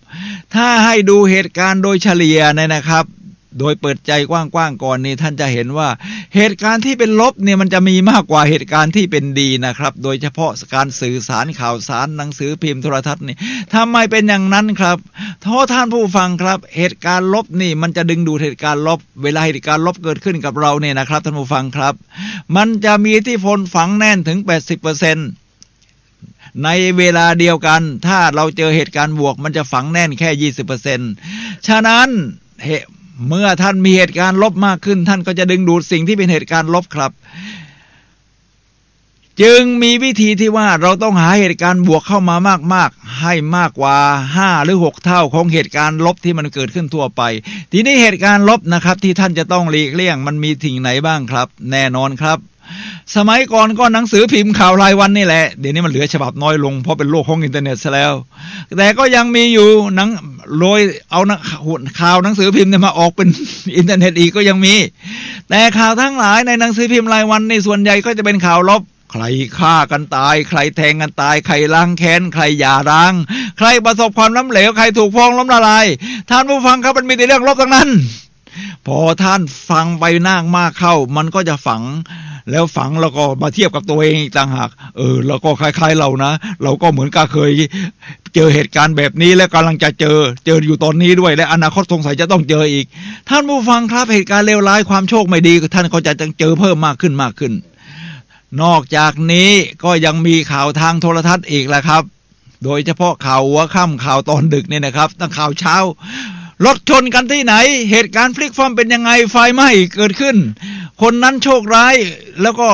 ถ้าให้ดูเหตุการณ์โดยเฉลี่ยนะครับโดยเปิดใจกว้างๆก่อนนี่ท่านจะเห็นว่าเหตุการณ์ที่เป็นลบเนี่ยมันจะมีมากกว่าเหตุการณ์ที่เป็นดีนะครับโดยเฉพาะการสื่อสารข่าวสารหนังสือพิมพ์โทรทัศน์นี่ทำไมเป็นอย่างนั้นครับท่านผู้ฟังครับเหตุการณ์ลบนี่มันจะดึงดูดเหตุการณ์ลบเวลาเหตุการณ์ลบเกิดขึ้นกับเราเนี่ยนะครับท่านผู้ฟังครับมันจะมีอิทธิพลฝังแน่นถึง 80%ในเวลาเดียวกันถ้าเราเจอเหตุการณ์บวกมันจะฝังแน่นแค่ 20% ฉะนั้นเมื่อท่านมีเหตุการณ์ลบมากขึ้นท่านก็จะดึงดูดสิ่งที่เป็นเหตุการณ์ลบครับจึงมีวิธีที่ว่าเราต้องหาเหตุการณ์บวกเข้ามามากๆให้มากกว่า5หรือ6เท่าของเหตุการณ์ลบที่มันเกิดขึ้นทั่วไปทีนี้เหตุการณ์ลบนะครับที่ท่านจะต้องหลีกเลี่ยงมันมีสิ่งไหนบ้างครับแน่นอนครับ สมัยก่อนก็หนังสือพิมพ์ข่าวรายวันนี่แหละเดี๋ยวนี้มันเหลือฉบับน้อยลงเพราะเป็นโลกของอินเทอร์เน็ตซะแล้วแต่ก็ยังมีอยู่หนังโดยเอาข่าวหนังสือพิมพ์เนี่ยมาออกเป็น อินเทอร์เน็ตอีกก็ยังมีแต่ข่าวทั้งหลายในหนังสือพิมพ์รายวันในส่วนใหญ่ก็จะเป็นข่าวลบใครฆ่ากันตายใครแทงกันตายใครล้างแค้นใครหย่าร้างใครประสบความล้มเหลวใครถูกฟ้องล้มละลายท่านผู้ฟังครับมันมีแต่เรื่องลบทั้งนั้นพอท่านฟังไปนากมากเข้ามันก็จะฝังแล้วฝังแล้วก็มาเทียบกับตัวเองอีกต่างหากแล้วก็คล้ายๆเรานะเราก็เหมือนกับเคยเจอเหตุการณ์แบบนี้และกำลังจะเจออยู่ตอนนี้ด้วยและอนาคตสงสัยจะต้องเจออีกท่านผู้ฟังครับเหตุการณ์เลวร้ายความโชคไม่ดีท่านก็จะเจอเพิ่มมากขึ้นนอกจากนี้ก็ยังมีข่าวทางโทรทัศน์อีกแหละครับโดยเฉพาะข่าวหัวค่ำข่าวตอนดึกเนี่ยนะครับตั้งข่าวเช้ารถชนกันที่ไหนเหตุการณ์พลิกคว่ำเป็นยังไงไฟไหม้เกิดขึ้นคนนั้นโชคร้ายแล้วก็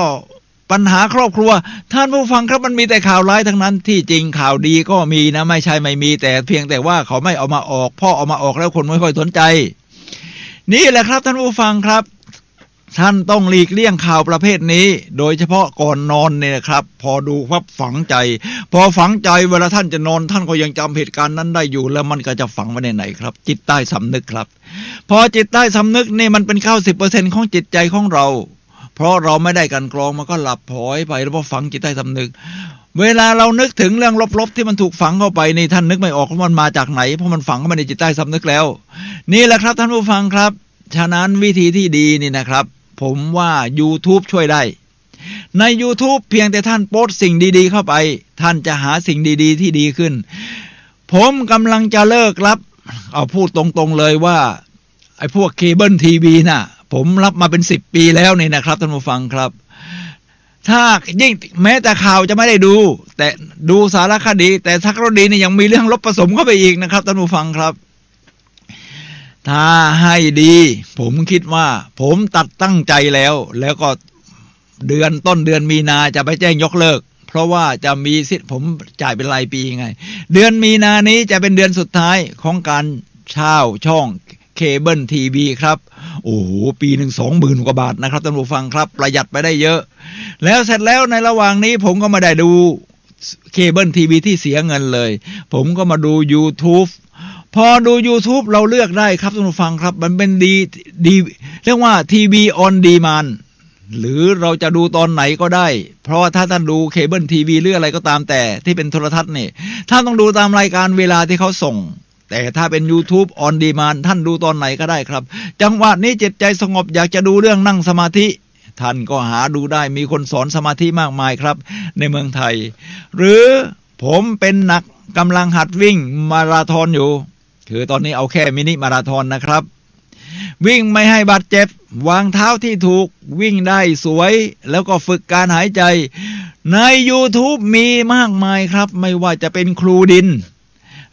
ปัญหาครอบครัวท่านผู้ฟังครับมันมีแต่ข่าวร้ายทั้งนั้นที่จริงข่าวดีก็มีนะไม่ใช่ไม่มีแต่เพียงแต่ว่าเขาไม่เอามาออกพ่อเอามาออกแล้วคนไม่ค่อยสนใจนี่แหละครับท่านผู้ฟังครับท่านต้องหลีกเลี่ยงข่าวประเภทนี้โดยเฉพาะก่อนนอนเนี่ยนะครับพอดูปั๊บฝังใจพอฝังใจเวลาท่านจะนอนท่านก็ยังจำเหตุการณ์นั้นได้อยู่แล้วมันก็จะฝังไว้ในไหนครับจิตใต้สำนึกครับพอจิตใต้สำนึกนี่มันเป็น90%ของจิตใจของเราเพราะเราไม่ได้กันกรองมันก็หลับพลอยไปแล้วพอฝังจิตใต้สำนึกเวลาเรานึกถึงเรื่องลบๆที่มันถูกฝังเข้าไปนี่ท่านนึกไม่ออกว่ามันมาจากไหนเพราะมันฝังเข้ามาในจิตใต้สำนึกแล้วนี่แหละครับท่านผู้ฟังครับฉะนั้นวิธีที่ดีนี่นะครับผมว่า YouTube ช่วยได้ใน YouTube เพียงแต่ท่านโพสต์สิ่งดีๆเข้าไปท่านจะหาสิ่งดีๆที่ดีขึ้นผมกำลังจะเลิกรับเอาพูดตรงๆเลยว่าไอ้พวกเคเบิลทีวีน่ะผมรับมาเป็น10 ปีแล้วนี่นะครับท่านผู้ฟังครับถ้ายิ่งแม้แต่ข่าวจะไม่ได้ดูแต่ดูสารคดีแต่สารคดีนี่ยังมีเรื่องลบผสมเข้าไปอีกนะครับท่านผู้ฟังครับถ้าให้ดีผมคิดว่าผมตัดตั้งใจแล้วก็ต้นเดือนมีนาจะไปแจ้งยกเลิกเพราะว่าจะมีสิทธิ์ผมจ่ายเป็นรายปีไงเดือนมีนานี้จะเป็นเดือนสุดท้ายของการเช่าช่องเคเบิลทีวีครับโอ้โหปีหนึ่ง20,000 กว่าบาทนะครับท่านผู้ฟังครับประหยัดไปได้เยอะแล้วเสร็จแล้วในระหว่างนี้ผมก็ไม่ได้ดูเคเบิลทีวีที่เสียเงินเลยผมก็มาดู YouTubeพอดู YouTube เราเลือกได้ครับท่านผู้ฟังครับมันเป็นดีเรียกว่าทีวีออนดีมานด์หรือเราจะดูตอนไหนก็ได้เพราะว่าถ้าท่านดูเคเบิลทีวีหรืออะไรก็ตามแต่ที่เป็นโทรทัศน์นี่ท่านต้องดูตามรายการเวลาที่เขาส่งแต่ถ้าเป็น YouTube on demand ท่านดูตอนไหนก็ได้ครับจังหวะนี้จิตใจสงบอยากจะดูเรื่องนั่งสมาธิท่านก็หาดูได้มีคนสอนสมาธิมากมายครับในเมืองไทยหรือผมเป็นนักกำลังหัดวิ่งมาราธอนอยู่คือตอนนี้เอาแค่มินิมาราธอนนะครับวิ่งไม่ให้บาดเจ็บวางเท้าที่ถูกวิ่งได้สวยแล้วก็ฝึกการหายใจใน YouTube มีมากมายครับไม่ว่าจะเป็นครูดิน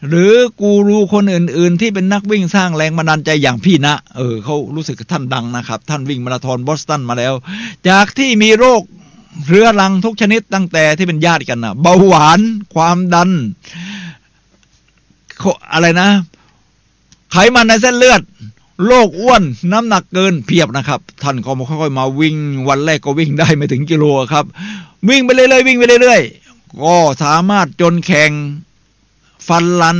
หรือกูรูคนอื่นๆที่เป็นนักวิ่งสร้างแรงบันดาลใจอย่างพี่ณเขารู้สึกท่านดังนะครับท่านวิ่งมาราธอนบอสตันมาแล้วจากที่มีโรคเรื้อรังทุกชนิดตั้งแต่ที่เป็นญาติกันนะเบาหวานความดันอะไรนะไขมันในเส้นเลือดโรคอ้วนน้ำหนักเกินเพียบนะครับท่านก็มาค่อยๆมาวิ่งวันแรกก็วิ่งได้ไม่ถึงกิโลครับวิ่งไปเรื่อยๆวิ่งไปเรื่อยๆก็สามารถจนแข่งฟันลัน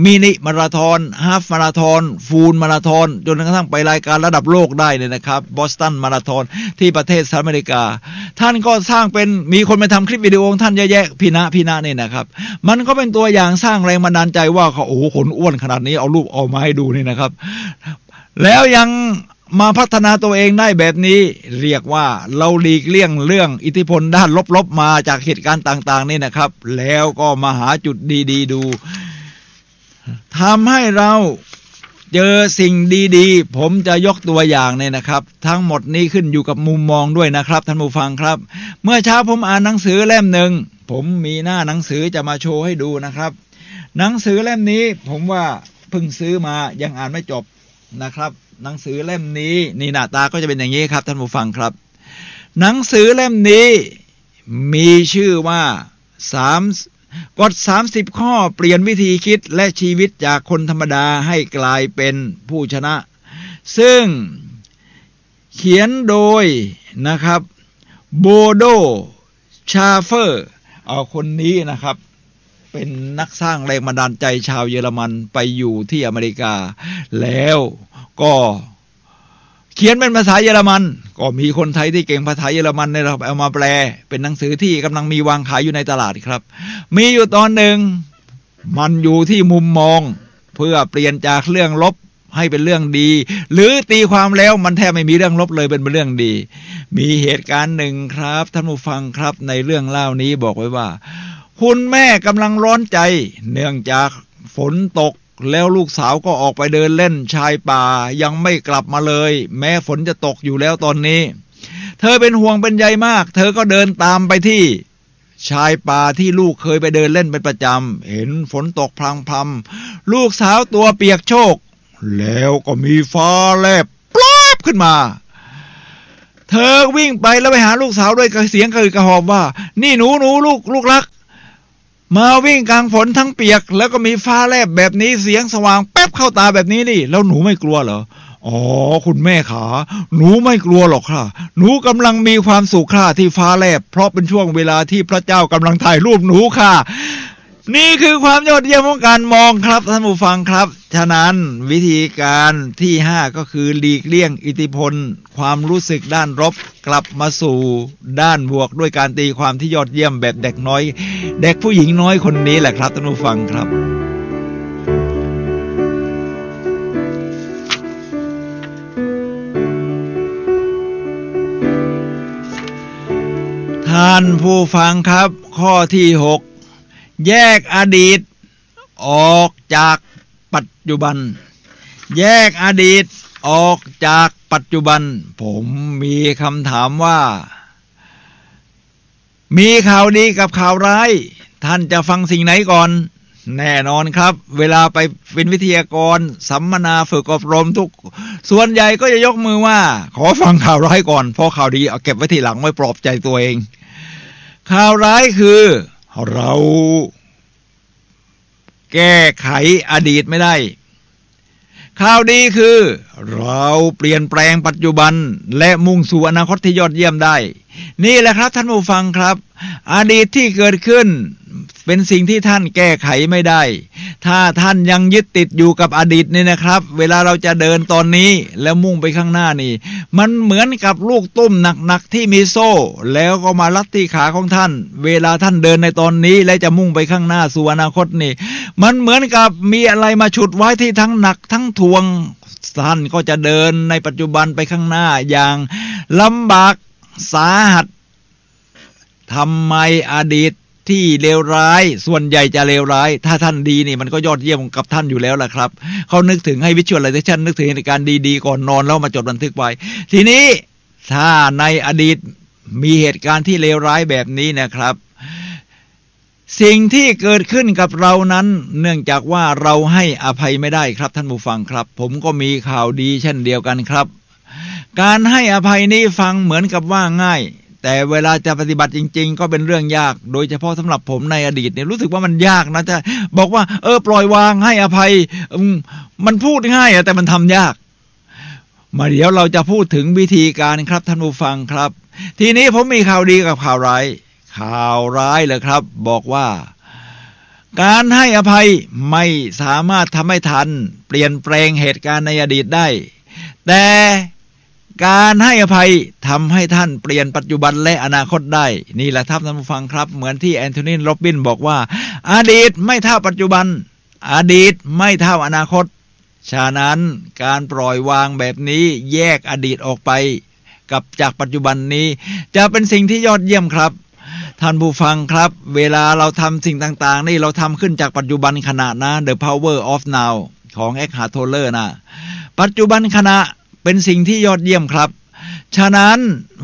มินิมาราธอนฮาฟมาราธอนฟูลมาราธอนจนกระทั่งไปรายการระดับโลกได้เลยนะครับบอสตันมาราธอนที่ประเทศสหรัฐอเมริกาท่านก็สร้างเป็นมีคนไปทำคลิปวิดีโอของท่านเยอะแยะพี่ณเนี่ยนะครับมันก็เป็นตัวอย่างสร้างแรงบันดาลใจว่าเขาโอ้โหคนอ้วนขนาดนี้เอารูปเอามาให้ดูนี่นะครับแล้วยังมาพัฒนาตัวเองได้แบบนี้เรียกว่าเราหลีกเลี่ยงเรื่องอิทธิพลด้านลบๆมาจากเหตุการณ์ต่างๆนี่นะครับแล้วก็มาหาจุดดีๆดูทำให้เราเจอสิ่งดีๆผมจะยกตัวอย่างเนี่ยนะครับทั้งหมดนี้ขึ้นอยู่กับมุมมองด้วยนะครับท่านผู้ฟังครับเมื่อเช้าผมอ่านหนังสือเล่มหนึ่งผมมีหน้าหนังสือจะมาโชว์ให้ดูนะครับหนังสือเล่มนี้ผมว่าเพิ่งซื้อมายังอ่านไม่จบนะครับหนังสือเล่มนี้นี่หน้าตาก็จะเป็นอย่างนี้ครับท่านผู้ฟังครับหนังสือเล่มนี้มีชื่อว่ากฎ30 ข้อเปลี่ยนวิธีคิดและชีวิตจากคนธรรมดาให้กลายเป็นผู้ชนะซึ่งเขียนโดยนะครับ โบโดชาเฟอร์คนนี้นะครับเป็นนักสร้างแรงบันดาลใจชาวเยอรมันไปอยู่ที่อเมริกาแล้วก็เขียนเป็นภาษาเยอรมันก็มีคนไทยที่เก่งภาษาเยอรมันเนี่ยเอามาแปลเป็นหนังสือที่กำลังมีวางขายอยู่ในตลาดครับมีอยู่ตอนหนึ่งมันอยู่ที่มุมมองเพื่อเปลี่ยนจากเรื่องลบให้เป็นเรื่องดีหรือตีความแล้วมันแทบไม่มีเรื่องลบเลยเป็นเรื่องดีมีเหตุการณ์หนึ่งครับท่านผู้ฟังครับในเรื่องเล่านี้บอกไว้ว่าคุณแม่กำลังร้อนใจเนื่องจากฝนตกแล้วลูกสาวก็ออกไปเดินเล่นชายป่ายังไม่กลับมาเลยแม้ฝนจะตกอยู่แล้วตอนนี้เธอเป็นห่วงเป็นใยมากเธอก็เดินตามไปที่ชายป่าที่ลูกเคยไปเดินเล่นเป็นประจำเห็นฝนตกพรำๆลูกสาวตัวเปียกโชกแล้วก็มีฟ้าแลบปลาบขึ้นมาเธอวิ่งไปแล้วไปหาลูกสาวด้วยเสียงกระหืดกระหอบว่านี่หนูลูกรักมาวิ่งกลางฝนทั้งเปียกแล้วก็มีฟ้าแลบแบบนี้เสียงสว่างแป๊บเข้าตาแบบนี้นี่แล้วหนูไม่กลัวเหรออ๋อคุณแม่ขาหนูไม่กลัวหรอกค่ะหนูกำลังมีความสุขค่ะที่ฟ้าแลบเพราะเป็นช่วงเวลาที่พระเจ้ากำลังถ่ายรูปหนูค่ะนี่คือความยอดเยี่ยมของการมองครับท่านผู้ฟังครับฉะนั้นวิธีการที่5ก็คือหลีกเลี่ยงอิทธิพลความรู้สึกด้านลบกลับมาสู่ด้านบวกด้วยการตีความที่ยอดเยี่ยมแบบเด็กน้อยเด็กผู้หญิงน้อยคนนี้แหละครับท่านผู้ฟังครับท่านผู้ฟังครับข้อที่6แยกอดีตออกจากปัจจุบันแยกอดีตออกจากปัจจุบันผมมีคำถามว่ามีข่าวดีกับข่าวร้ายท่านจะฟังสิ่งไหนก่อนแน่นอนครับเวลาไปเป็นวิทยากรสัมมนาฝึกอบรมทุกส่วนใหญ่ก็จะยกมือว่าขอฟังข่าวร้ายก่อนเพราะข่าวดีเอาเก็บไว้ทีหลังไว้ปลอบใจตัวเองข่าวร้ายคือเราแก้ไขอดีตไม่ได้ข่าวดีคือเราเปลี่ยนแปลงปัจจุบันและมุ่งสู่อนาคตที่ยอดเยี่ยมได้นี่แหละครับท่านผู้ฟังครับอดีตที่เกิดขึ้นเป็นสิ่งที่ท่านแก้ไขไม่ได้ถ้าท่านยังยึดติดอยู่กับอดีตนี่นะครับเวลาเราจะเดินตอนนี้แล้วมุ่งไปข้างหน้านี่มันเหมือนกับลูกตุ้มหนักๆที่มีโซ่แล้วก็มาลัดที่ขาของท่านเวลาท่านเดินในตอนนี้และจะมุ่งไปข้างหน้าสู่อนาคตนี่มันเหมือนกับมีอะไรมาฉุดไว้ที่ทั้งหนักทั้งทวงท่านก็จะเดินในปัจจุบันไปข้างหน้าอย่างลำบากสาหัสทำไมอดีตที่เลวร้ายส่วนใหญ่จะเลวร้ายถ้าท่านดีนี่มันก็ยอดเยี่ยมกับท่านอยู่แล้วล่ะครับเขานึกถึงให้visualizationนึกถึงเหตุการณ์ดีๆก่อนนอนแล้วมาจดบันทึกไว้ทีนี้ถ้าในอดีตมีเหตุการณ์ที่เลวร้ายแบบนี้นะครับสิ่งที่เกิดขึ้นกับเรานั้นเนื่องจากว่าเราให้อภัยไม่ได้ครับท่านผู้ฟังครับผมก็มีข่าวดีเช่นเดียวกันครับการให้อภัยนี้ฟังเหมือนกับว่าง่ายแต่เวลาจะปฏิบัติจริงๆก็เป็นเรื่องยากโดยเฉพาะสำหรับผมในอดีตเนี่ยรู้สึกว่ามันยากนะจะบอกว่าปล่อยวางให้อภัยมันพูดง่ายแต่มันทำยากมาเดี๋ยวเราจะพูดถึงวิธีการครับท่านผู้ฟังครับทีนี้ผมมีข่าวดีกับข่าวร้ายเลยครับบอกว่าการให้อภัยไม่สามารถทำให้ทันเปลี่ยนแปลงเหตุการณ์ในอดีตได้แต่การให้อภัยทำให้ท่านเปลี่ยนปัจจุบันและอนาคตได้นี่แหละท่านผู้ฟังครับเหมือนที่แอนโทนี โรบินบอกว่าอดีตไม่เท่าปัจจุบันอดีตไม่เท่าอนาคตฉะนั้นการปล่อยวางแบบนี้แยกอดีตออกไปกับจากปัจจุบันนี้จะเป็นสิ่งที่ยอดเยี่ยมครับท่านผู้ฟังครับเวลาเราทำสิ่งต่างๆนี่เราทำขึ้นจากปัจจุบันขณะนะ The Power of Now ของเอ็กฮาร์ท โทเลอร์นะปัจจุบันขณะเป็นสิ่งที่ยอดเยี่ยมครับฉะนั้น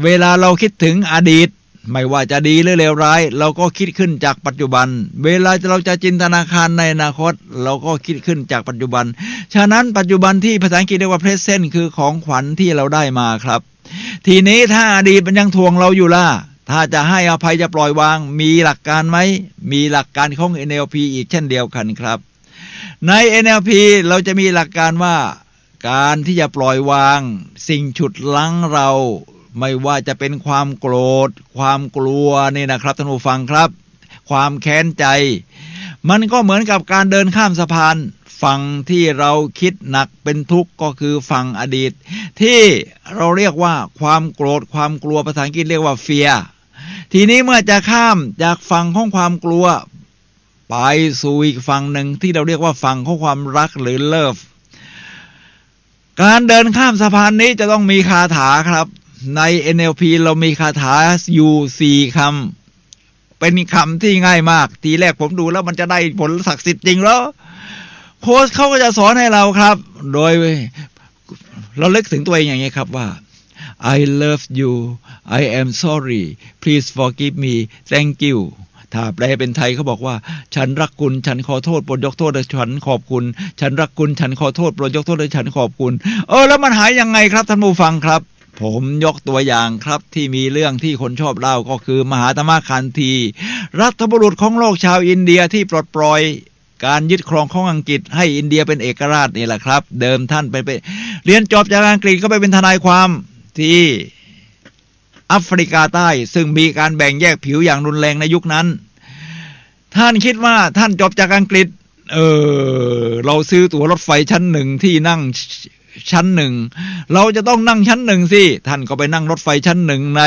เวลาเราคิดถึงอดีตไม่ว่าจะดีหรือเลวร้ายเราก็คิดขึ้นจากปัจจุบันเวลาเราจะจินตนาการในอนาคตเราก็คิดขึ้นจากปัจจุบันฉะนั้นปัจจุบันที่ภาษาอังกฤษเรียกว่า present คือของขวัญที่เราได้มาครับทีนี้ถ้าอดีตมันยังทวงเราอยู่ล่ะถ้าจะให้อภัยจะปล่อยวางมีหลักการไหมมีหลักการของ NLP อีกเช่นเดียวกันครับใน NLP เราจะมีหลักการว่าการที่จะปล่อยวางสิ่งฉุดรั้งเรา ไม่ว่าจะเป็นความโกรธความกลัวนี่นะครับท่านผู้ฟังครับความแค้นใจมันก็เหมือนกับการเดินข้ามสะพานฝั่งที่เราคิดหนักเป็นทุกข์ก็คือฝั่งอดีตที่เราเรียกว่าความโกรธความกลัวภาษาอังกฤษเรียกว่า fear ทีนี้เมื่อจะข้ามจากฝั่งของความกลัวไปสู่อีกฝั่งหนึ่งที่เราเรียกว่าฝั่งของความรักหรือ love การเดินข้ามสะพานนี้จะต้องมีคาถาครับใน NLP เรามีคาถาอยู่4 คำเป็นคำที่ง่ายมากทีแรกผมดูแล้วมันจะได้ผลศักดิ์สิทธิ์จริงแล้วโค้ชเขาก็จะสอนให้เราครับโดยเราเลิกถึงตัวเองอย่างนี้ครับว่า I love you I am sorry please forgive me thank you ถ้าแปลเป็นไทยเขาบอกว่าฉันรักคุณฉันขอโทษโปรดยกโทษและฉันขอบคุณฉันรักคุณฉันขอโทษโปรดยกโทษและฉันขอบคุณแล้วมันหายยังไงครับท่านผู้ฟังครับผมยกตัวอย่างครับที่มีเรื่องที่คนชอบเล่าก็คือมหาตมะคันธีรัฐบุรุษของโลกชาวอินเดียที่ปลดปล่อยการยึดครองของอังกฤษให้อินเดียเป็นเอกราชนี่แหละครับเดิมท่านไปเรียนจบจากอังกฤษก็ไปเป็นทนายความที่แอฟริกาใต้ซึ่งมีการแบ่งแยกผิวอย่างรุนแรงในยุคนั้นท่านคิดว่าท่านจบจากอังกฤษเราซื้อตั๋วรถไฟชั้นหนึ่งที่นั่งชั้นหนึ่งเราจะต้องนั่งชั้นหนึ่งสิท่านก็ไปนั่งรถไฟชั้นหนึ่งใน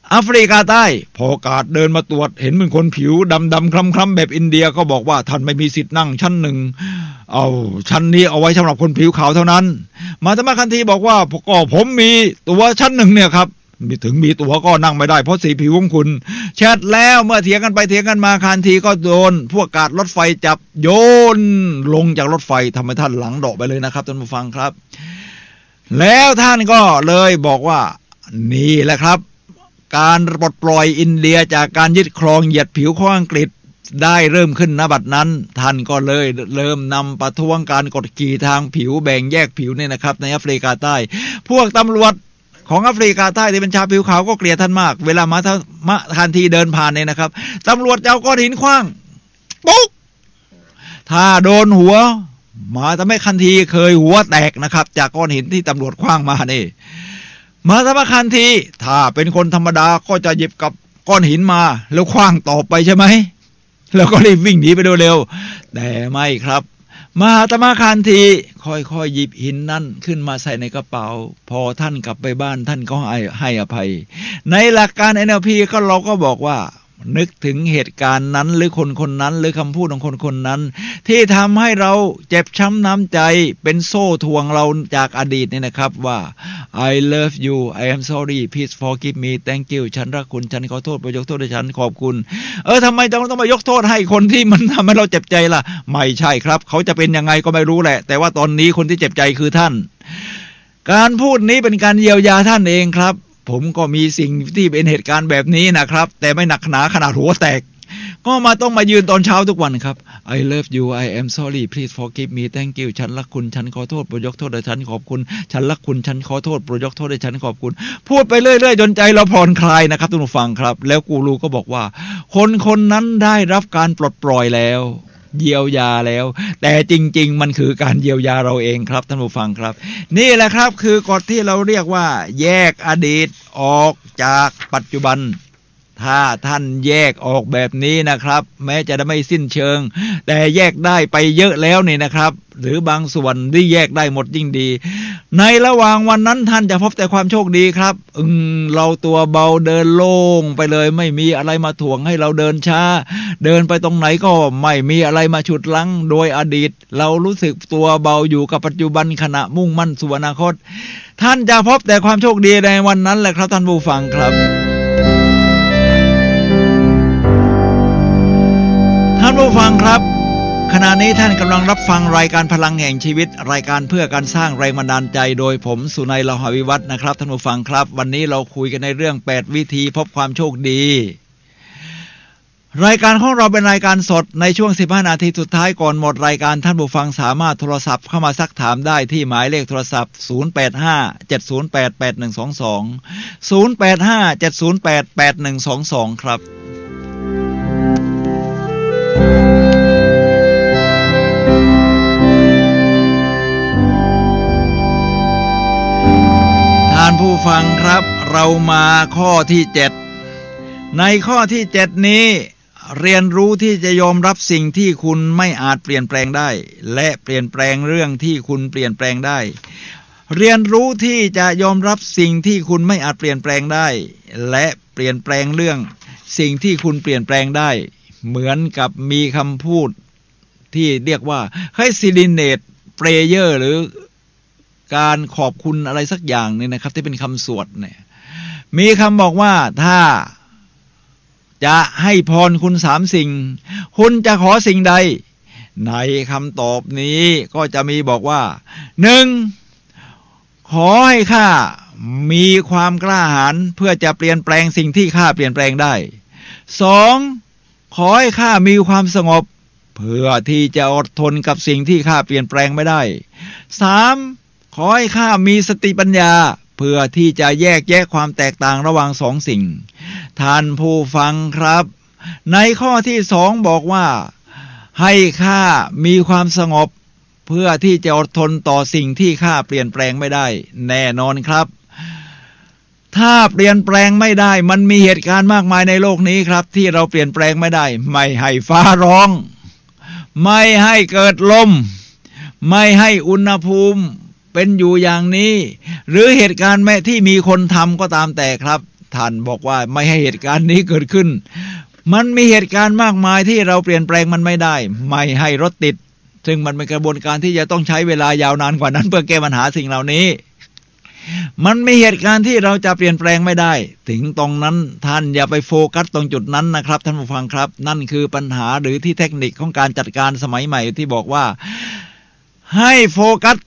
แอฟริกาใต้พอกาดเดินมาตรวจเห็นเป็นคนผิวดำคล้ำๆแบบอินเดียก็บอกว่าท่านไม่มีสิทธิ์นั่งชั้นหนึ่งชั้นนี้เอาไว้สำหรับคนผิวขาวเท่านั้นมหาตมะคันธีบอกว่าก็ผมมีตั๋วชั้นหนึ่งเนี่ยครับถึงมีตั๋วก็นั่งไม่ได้เพราะสีผิวของคุณแชทแล้วเมื่อเถียงกันไปเถียงกันมาคันธีก็โดนพวกกาดรถไฟจับโยนลงจากรถไฟทำให้ท่านหลังดอกไปเลยนะครับท่านผู้ฟังครับแล้วท่านก็เลยบอกว่านี่แหละครับการปลดปล่อยอินเดียจากการยึดครองเหยียดผิวของอังกฤษได้เริ่มขึ้นณบัดนั้นท่านก็เลยเริ่มนำประท้วงการกดขี่ทางผิวแบ่งแยกผิวเนี่ยนะครับในแอฟริกาใต้พวกตำรวจของแอฟริกาใต้ที่เป็นชาวผิวขาวก็เกลียดท่านมากเวลามาคันธีเดินผ่านเนี่ยนะครับตำรวจจะเอาก้อนหินขว้างปุ๊บถ้าโดนหัวมาทำให้คันธีเคยหัวแตกนะครับจากก้อนหินที่ตำรวจขว้างมานี่มาทำคันธีถ้าเป็นคนธรรมดาก็จะหยิบกับก้อนหินมาแล้วขว้างต่อไปใช่ไหมแล้วก็รีบวิ่งหนีไปเร็วๆแต่ไม่ครับมหาตมะคันธีค่อยๆหยิบหินนั่นขึ้นมาใส่ในกระเป๋าพอท่านกลับไปบ้านท่านก็ให้อภัยในหลักการ NLP ก็เราก็บอกว่านึกถึงเหตุการณ์นั้นหรือคนคนนั้นหรือคำพูดของคนคนนั้นที่ทำให้เราเจ็บช้ำน้ำใจเป็นโซ่ทวงเราจากอดีตนี่นะครับว่า I love you I am sorry please forgive me thank you ฉันรักคุณฉันขอโทษโปรดยกโทษให้ฉันขอบคุณทำไมต้องมายกโทษให้คนที่มันทำให้เราเจ็บใจล่ะไม่ใช่ครับเขาจะเป็นยังไงก็ไม่รู้แหละแต่ว่าตอนนี้คนที่เจ็บใจคือท่านการพูดนี้เป็นการเยียวยาท่านเองครับผมก็มีสิ่งที่เป็นเหตุการณ์แบบนี้นะครับแต่ไม่หนักหนาขนาดหัวแตกก็ต้องมายืนตอนเช้าทุกวันครับ I love you I am sorry please forgive me thank you ฉันรักคุณฉันขอโทษโปรดยกโทษให้ฉันขอบคุณฉันรักคุณฉันขอโทษโปรดยกโทษให้ฉันขอบคุณพูดไปเรื่อยๆจนใจเราผ่อนคลายนะครับทุกผู้ฟังครับแล้วกูรูก็บอกว่าคนนั้นได้รับการปลดปล่อยแล้วเยียวยาแล้วแต่จริงๆมันคือการเยียวยาเราเองครับท่านผู้ฟังครับนี่แหละครับคือกฎที่เราเรียกว่าแยกอดีตออกจากปัจจุบันถ้าท่านแยกออกแบบนี้นะครับแม้จะไม่สิ้นเชิงแต่แยกได้ไปเยอะแล้วนี่นะครับหรือบางส่วนที่แยกได้หมดยิ่งดีในระหว่างวันนั้นท่านจะพบแต่ความโชคดีครับเราตัวเบาเดินโล่งไปเลยไม่มีอะไรมาถ่วงให้เราเดินช้าเดินไปตรงไหนก็ไม่มีอะไรมาฉุดลั้งโดยอดีตเรารู้สึกตัวเบาอยู่กับปัจจุบันขณะมุ่งมั่นสู่อนาคตท่านจะพบแต่ความโชคดีในวันนั้นแหละครับท่านผู้ฟังครับท่านผู้ฟังครับขณะนี้ท่านกำลังรับฟังรายการพลังแห่งชีวิตรายการเพื่อการสร้างแรงบันดาลใจโดยผมสุนัย ลาหะวิวัฒน์นะครับท่านผู้ฟังครับวันนี้เราคุยกันในเรื่อง8วิธีพบความโชคดีรายการของเราเป็นรายการสดในช่วง15นาทีสุดท้ายก่อนหมดรายการท่านผู้ฟังสามารถโทรศัพท์เข้ามาซักถามได้ที่หมายเลขโทรศัพท์0857088122 0857088122ครับถ้า านผู้ฟังครับเรามาข้อที่7ในข้อที่7นี้เรียนรู้ที่จะยอมรับสิ่งที่คุณไม่อาจเปลี่ยนแปลงได้และเปลี่ยนแปลงเรื่องที่คุณเปลี่ยนแปลงได้เรียนรู้ที่จะยอมรับสิ่งที่คุณไม่อาจเปลี่ยนแปลงได้และเปลี่ยนแปลงเรื่องสิ่งที่คุณเปลี่ยนแปลงได้เหมือนกับมีคำพูดที่เรียกว่าให้ซิลิเนตเปรเยอร์หรือการขอบคุณอะไรสักอย่างนี่นะครับที่เป็นคำสวดเนี่ยมีคำบอกว่าถ้าจะให้พรคุณ3 สิ่งคุณจะขอสิ่งใดในคำตอบนี้ก็จะมีบอกว่า 1. ขอให้ข้ามีความกล้าหาญเพื่อจะเปลี่ยนแปลงสิ่งที่ข้าเปลี่ยนแปลงได้ 2. ขอให้ข้ามีความสงบเพื่อที่จะอดทนกับสิ่งที่ข้าเปลี่ยนแปลงไม่ได้ 3. ขอให้ข้ามีสติปัญญาเพื่อที่จะแยกแยะความแตกต่างระหว่าง2 สิ่งท่านผู้ฟังครับในข้อที่2บอกว่าให้ข้ามีความสงบเพื่อที่จะอดทนต่อสิ่งที่ข้าเปลี่ยนแปลงไม่ได้แน่นอนครับถ้าเปลี่ยนแปลงไม่ได้มันมีเหตุการณ์มากมายในโลกนี้ครับที่เราเปลี่ยนแปลงไม่ได้ไม่ให้ฟ้าร้องไม่ให้เกิดลมไม่ให้อุณหภูมิเป็นอยู่อย่างนี้หรือเหตุการณ์แม้ที่มีคนทำก็ตามแต่ครับท่านบอกว่าไม่ให้เหตุการณ์นี้เกิดขึ้นมันมีเหตุการณ์มากมายที่เราเปลี่ยนแปลงมันไม่ได้ไม่ให้รถติดซึ่งมันเป็นกระบวนการที่จะต้องใช้เวลายาวนานกว่านั้นเพื่อแก้ปัญหาสิ่งเหล่านี้มันมีเหตุการณ์ที่เราจะเปลี่ยนแปลงไม่ได้ถึงตรงนั้นท่านอย่าไปโฟกัสตรงจุดนั้นนะครับท่านผู้ฟังครับนั่นคือปัญหาหรือที่เทคนิคของการจัดการสมัยใหม่ที่บอกว่าให้โฟกัส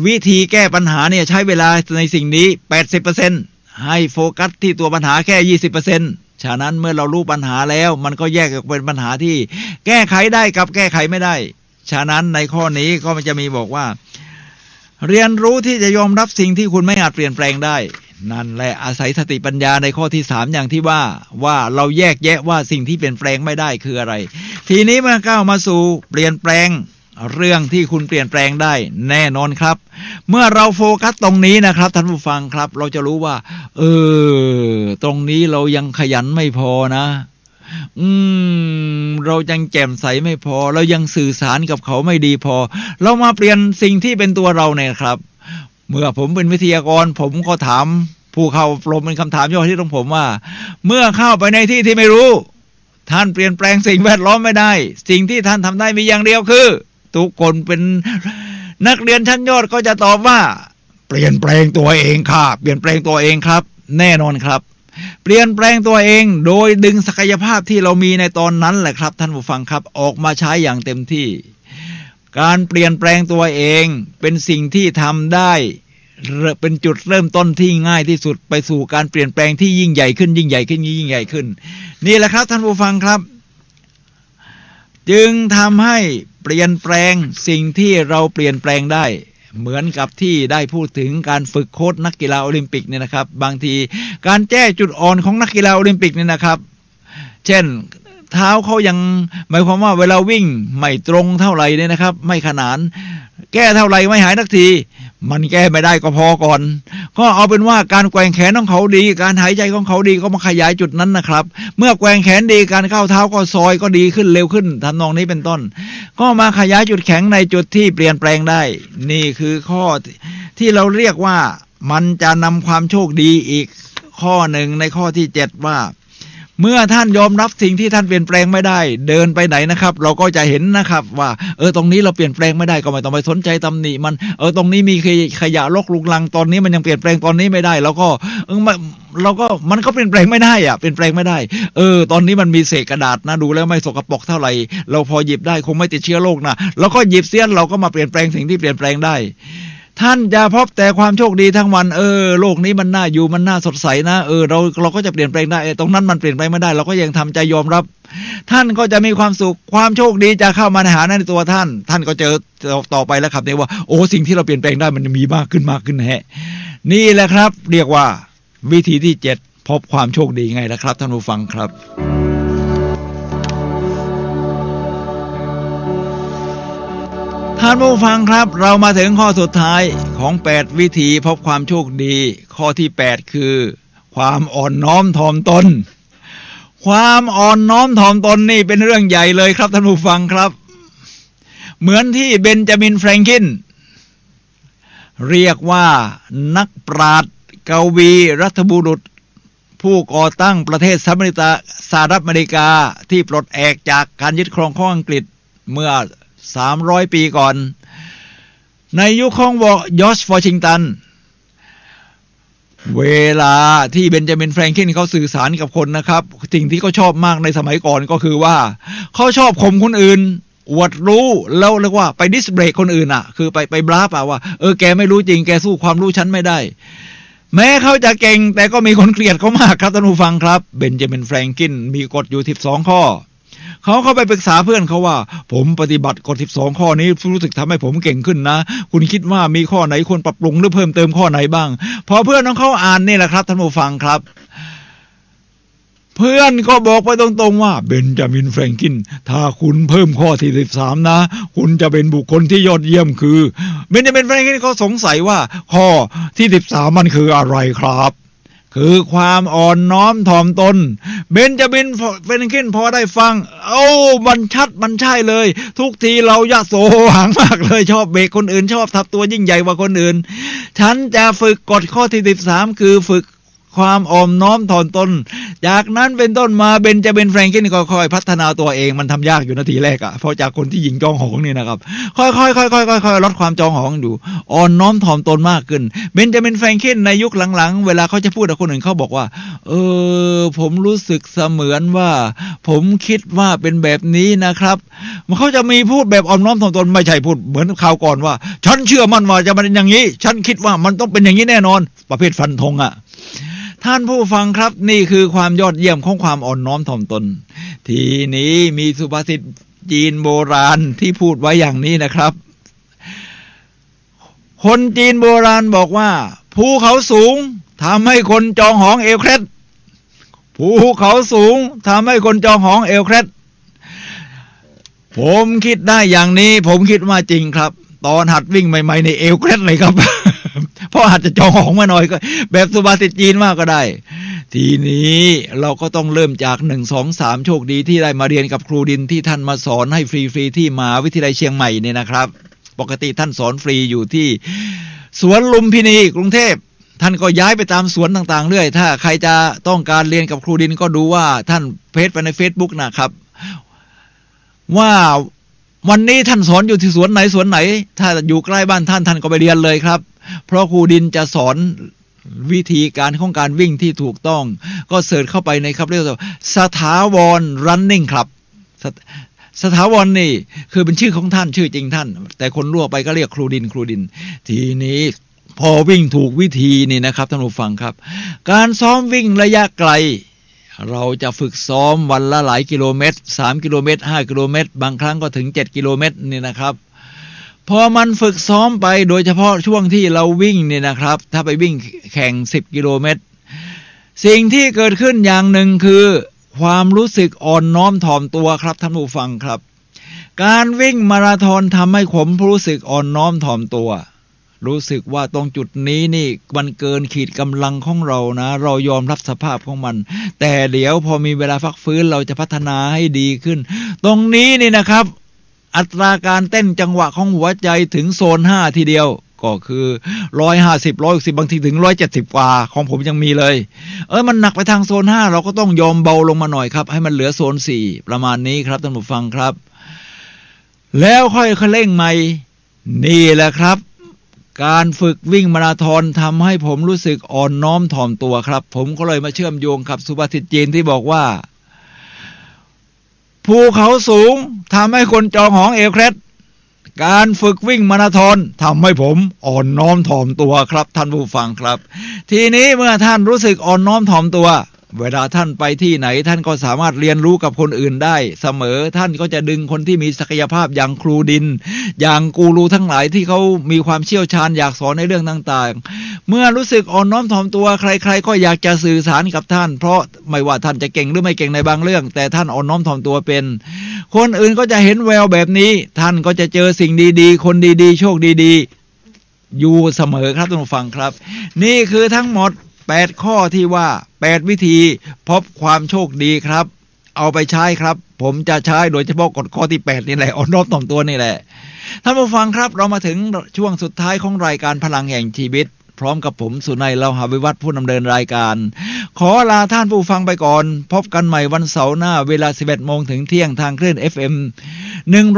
วิธีแก้ปัญหาเนี่ยใช้เวลาในสิ่งนี้ 80% ให้โฟกัสที่ตัวปัญหาแค่ 20% ฉะนั้นเมื่อเรารู้ปัญหาแล้วมันก็แยกออกเป็นปัญหาที่แก้ไขได้กับแก้ไขไม่ได้ฉะนั้นในข้อนี้ก็มันจะมีบอกว่าเรียนรู้ที่จะยอมรับสิ่งที่คุณไม่อาจเปลี่ยนแปลงได้นั่นแหละอาศัยสติปัญญาในข้อที่3อย่างที่ว่าเราแยกแยะว่าสิ่งที่เปลี่ยนแปลงไม่ได้คืออะไรทีนี้เมื่อก้าวมาสู่เปลี่ยนแปลงเรื่องที่คุณเปลี่ยนแปลงได้แน่นอนครับเมื่อเราโฟกัสตรงนี้นะครับท่านผู้ฟังครับเราจะรู้ว่าตรงนี้เรายังขยันไม่พอนะเรายังแจ่มใสไม่พอเรายังสื่อสารกับเขาไม่ดีพอเรามาเปลี่ยนสิ่งที่เป็นตัวเราเนี่ยครับเมื่อผมเป็นวิทยากรผมก็ถามผู้เข้าอบรมเป็นคำถามยอดที่ของผมว่าเมื่อเข้าไปในที่ที่ไม่รู้ท่านเปลี่ยนแปลงสิ่งแวดล้อมไม่ได้สิ่งที่ท่านทำได้มีอย่างเดียวคือทุกคนเป็นนักเรียนชั้นยอดก็จะตอบว่าเปลี่ยนแปลงตัวเองค่ะเปลี่ยนแปลงตัวเองครับแน่นอนครับเปลี่ยนแปลงตัวเองโดยดึงศักยภาพที่เรามีในตอนนั้นแหละครับท่านผู้ฟังครับออกมาใช้อย่างเต็มที่การเปลี่ยนแปลงตัวเองเป็นสิ่งที่ทำได้เป็นจุดเริ่มต้นที่ง่ายที่สุดไปสู่การเปลี่ยนแปลงที่ยิ่งใหญ่ขึ้นยิ่งใหญ่ขึ้นยิ่งใหญ่ขึ้นนี่แหละครับท่านผู้ฟังครับจึงทำให้เปลี่ยนแปลงสิ่งที่เราเปลี่ยนแปลงได้เหมือนกับที่ได้พูดถึงการฝึกโค้ชนักกีฬาโอลิมปิกเนี่ยนะครับบางทีการแก้จุดอ่อนของนักกีฬาโอลิมปิกเนี่ยนะครับเช่นเท้าเขายังหมายความว่าเวลาวิ่งไม่ตรงเท่าไหร่เนี่ยนะครับไม่ขนานแก้เท่าไหร่ไม่หายสักทีมันแก้ไม่ได้ก็พอก่อนก็เอาเป็นว่าการแกว่งแขนของเขาดีการหายใจของเขาดีก็มาขยายจุดนั้นนะครับเมื่อแกว่งแขนดีการก้าวเท้าก็ซอยก็ดีขึ้นเร็วขึ้นทำนองนี้เป็นต้นก็มาขยายจุดแข็งในจุดที่เปลี่ยนแปลงได้นี่คือข้อที่เราเรียกว่ามันจะนำความโชคดีอีกข้อหนึ่งในข้อที่7ว่าเมื่อท่านยอมรับสิ่งที่ท่านเปลี่ยนแปลงไม่ได้เดินไปไหนนะครับเราก็จะเห็นนะครับว่าตรงนี้เราเปลี่ยนแปลงไม่ได้ก็ไม่ต้องไปสนใจตำหนิมันตรงนี้มีขยะรกรุงรังตอนนี้มันยังเปลี่ยนแปลงตอนนี้ไม่ได้เราก็มันก็เปลี่ยนแปลงไม่ได้เปลี่ยนแปลงไม่ได้ตอนนี้มันมีเศษกระดาษนะดูแล้วไม่สกปรกเท่าไหร่เราพอหยิบได้คงไม่ติดเชื้อโรคนะเราก็หยิบเสี้ยนเราก็มาเปลี่ยนแปลงสิ่งที่เปลี่ยนแปลงได้ท่านจะพบแต่ความโชคดีทั้งวันโลกนี้มันน่าอยู่มันน่าสดใสนะเราก็จะเปลี่ยนแปลงได้ตรงนั้นมันเปลี่ยนแปลงไม่ได้เราก็ยังทำใจยอมรับท่านก็จะมีความสุขความโชคดีจะเข้ามาในหาในตัวท่านก็เจอต่อไปแล้วครับเนี่ยว่าสิ่งที่เราเปลี่ยนแปลงได้มันมีมากขึ้นแฮะนี่แหละครับเรียกว่าวิธีที่7พบความโชคดีไงล่ะครับท่านผู้ฟังครับ ท่านผู้ฟังครับเรามาถึงข้อสุดท้ายของ8วิธีพบความโชคดีข้อที่8คือความอ่อนน้อมถ่อมตนความอ่อนน้อมถ่อมตนนี่เป็นเรื่องใหญ่เลยครับท่านผู้ฟังครับเหมือนที่เบนจามินแฟรงคลินเรียกว่านักปราชญ์กวีรัฐบุรุษผู้ก่อตั้งประเทศสหรัฐอเมริกาที่ปลดแอกจากการยึดครองของอังกฤษเมื่อ300 ปีก่อนในยุคของจอร์จวอชิงตันเวลาที่เบนจามินแฟรงคลินเขาสื่อสารกับคนนะครับสิ่งที่เขาชอบมากในสมัยก่อนก็คือว่าเขาชอบข่มคนอื่นอวดรู้แล้วเรียกว่าไปดิสเบรกคนอื่นอ่ะคือไปบล้าป่ะว่าแกไม่รู้จริงแกสู้ความรู้ฉันไม่ได้แม้เขาจะเก่งแต่ก็มีคนเกลียดเขามากครับท่านผู้ฟังครับเบนจามินแฟรงคลินมีกฎอยู่12ข้อเขาเข้าไปปรึกษาเพื่อนเขาว่าผมปฏิบัติกฎ12ข้อนี้รู้สึกทำให้ผมเก่งขึ้นนะคุณคิดว่ามีข้อไหนควรปรับปรุงหรือเพิ่มเติมข้อไหนบ้างพอเพื่อนของเขาอ่านนี่แหละครับท่านผู้ฟังครับเพื่อนก็บอกไปตรงๆว่าเบนจามินแฟรงคลินถ้าคุณเพิ่มข้อที่13นะคุณจะเป็นบุคคลที่ยอดเยี่ยมคือเบนจามินแฟรงคลินเขาสงสัยว่าข้อที่13มันคืออะไรครับคือความอ่อนน้อมถ่อมตนเบนจามินแฟรงคลินพอได้ฟังมันชัดมันใช่เลยทุกทีเรายะโสหางมากเลยชอบเบรกคนอื่นชอบทับตัวยิ่งใหญ่กว่าคนอื่นฉันจะฝึกกฎข้อที่13คือฝึกความอ่อนน้อมถ่อมตนจากนั้นเป็นต้นมาเบนจามินแฟรงคลินก็ค่อยพัฒนาตัวเองมันทำยากอยู่นาทีแรกเพราะจากคนที่หญิงจองหองนี่นะครับค่อยๆลดความจองหองอยู่อ่อนน้อมถ่อมตนมากขึ้นเบนจามินแฟรงคลินในยุคหลังๆเวลาเขาจะพูดกับคนอื่นเขาบอกว่าผมรู้สึกเสมือนว่าผมคิดว่าเป็นแบบนี้นะครับเขาจะมีพูดแบบอ่อนน้อมถ่อมตนไม่ใช่พูดเหมือนคราวก่อนว่าฉันเชื่อมั่นว่าจะเป็นอย่างนี้ฉันคิดว่ามันต้องเป็นอย่างนี้แน่นอนประเภทฟันธงท่านผู้ฟังครับนี่คือความยอดเยี่ยมของความอ่อนน้อมถ่อมตนทีนี้มีสุภาษิตจีนโบราณที่พูดไว้อย่างนี้นะครับคนจีนโบราณบอกว่าภูเขาสูงทำให้คนจองหองเอวเคล็ดภูเขาสูงทำให้คนจองหองเอวเคล็ดผมคิดได้อย่างนี้ผมคิดว่าจริงครับตอนหัดวิ่งใหม่ๆในเอวเคล็ดเลยครับเพราะอาจจะจองหองมาหน่อยก็แบบสุภาษิตจีนมากก็ได้ทีนี้เราก็ต้องเริ่มจาก1 2 3โชคดีที่ได้มาเรียนกับครูดินที่ท่านมาสอนให้ฟรีๆที่มหาวิทยาลัยเชียงใหม่เนี่ยนะครับปกติท่านสอนฟรีอยู่ที่สวนลุมพินีกรุงเทพท่านก็ย้ายไปตามสวนต่างๆเรื่อยถ้าใครจะต้องการเรียนกับครูดินก็ดูว่าท่านเพจไปใน Facebook นะครับว่าวันนี้ท่านสอนอยู่ที่สวนไหนถ้าอยู่ใกล้บ้านท่านก็ไปเรียนเลยครับเพราะครูดินจะสอนวิธีการของการวิ่งที่ถูกต้องก็เสิร์ชเข้าไปในครับเรียกว่าสถาวร running ครับสถาวรนี่คือเป็นชื่อของท่านชื่อจริงท่านแต่คนรั่วไปก็เรียกครูดินทีนี้พอวิ่งถูกวิธีนี่นะครับท่านผู้ฟังครับการซ้อมวิ่งระยะไกลเราจะฝึกซ้อมวันละหลายกิโลเมตร3กิโลเมตร5กิโลเมตรบางครั้งก็ถึง7กิโลเมตรนี่นะครับพอมันฝึกซ้อมไปโดยเฉพาะช่วงที่เราวิ่งเนี่ยนะครับถ้าไปวิ่งแข่ง10กิโลเมตรสิ่งที่เกิดขึ้นอย่างหนึ่งคือความรู้สึกอ่อนน้อมถ่อมตัวครับท่านผู้ฟังครับการวิ่งมาราธอนทำให้ผมรู้สึกอ่อนน้อมถ่อมตัวรู้สึกว่าตรงจุดนี้นี่มันเกินขีดกำลังของเรานะเรายอมรับสภาพของมันแต่เดี๋ยวพอมีเวลาพักฟื้นเราจะพัฒนาให้ดีขึ้นตรงนี้นี่นะครับอัตราการเต้นจังหวะของหัวใจถึงโซน5ทีเดียวก็คือ150 160บางทีถึง170กว่าของผมยังมีเลยมันหนักไปทางโซน5เราก็ต้องยอมเบาลงมาหน่อยครับให้มันเหลือโซน4ประมาณนี้ครับท่านผู้ฟังครับแล้วค่อยเร่งใหม่นี่แหละครับการฝึกวิ่งมาราธอนทำให้ผมรู้สึกอ่อนน้อมถ่อมตัวครับผมก็เลยมาเชื่อมโยงกับสุภาษิตจีนที่บอกว่าภูเขาสูงทำให้คนจองหองเอวเคล็ดการฝึกวิ่งมาราธอนทำให้ผมอ่อนน้อมถ่อมตัวครับท่านผู้ฟังครับทีนี้เมื่อท่านรู้สึกอ่อนน้อมถ่อมตัวเวลาท่านไปที่ไหนท่านก็สามารถเรียนรู้กับคนอื่นได้เสมอท่านก็จะดึงคนที่มีศักยภาพอย่างครูดินอย่างกูรูทั้งหลายที่เขามีความเชี่ยวชาญอยากสอนในเรื่องต่างๆเมื่อรู้สึกอ่อนน้อมถ่อมตัวใครๆก็อยากจะสื่อสารกับท่านเพราะไม่ว่าท่านจะเก่งหรือไม่เก่งในบางเรื่องแต่ท่านอ่อนน้อมถ่อมตัวเป็น คนอื่นก็จะเห็นแววแบบนี้ท่านก็จะเจอสิ่งดีๆคนดีๆโชคดีๆอยู่เสมอครับท่านผู้ฟังครับนี่คือทั้งหมด8ข้อที่ว่า8วิธีพบความโชคดีครับเอาไปใช้ครับผมจะใช้โดยเฉพาะกฎข้อที่8นี่แหละอ่อนน้อมถ่อมตัวนี่แหละท่านผู้ฟังครับเรามาถึงช่วงสุดท้ายของรายการพลังแห่งชีวิตพร้อมกับผมสุนัย เลาหาวิวัฒน์ผู้ดำเนินรายการขอลาท่านผู้ฟังไปก่อนพบกันใหม่วันเสาร์หน้าเวลา 11 โมงถึงเที่ยงทางคลื่น FM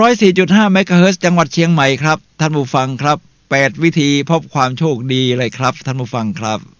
104.5 เมกะเฮิรตซ์จังหวัดเชียงใหม่ครับท่านผู้ฟังครับ8วิธีพบความโชคดีเลยครับท่านผู้ฟังครับ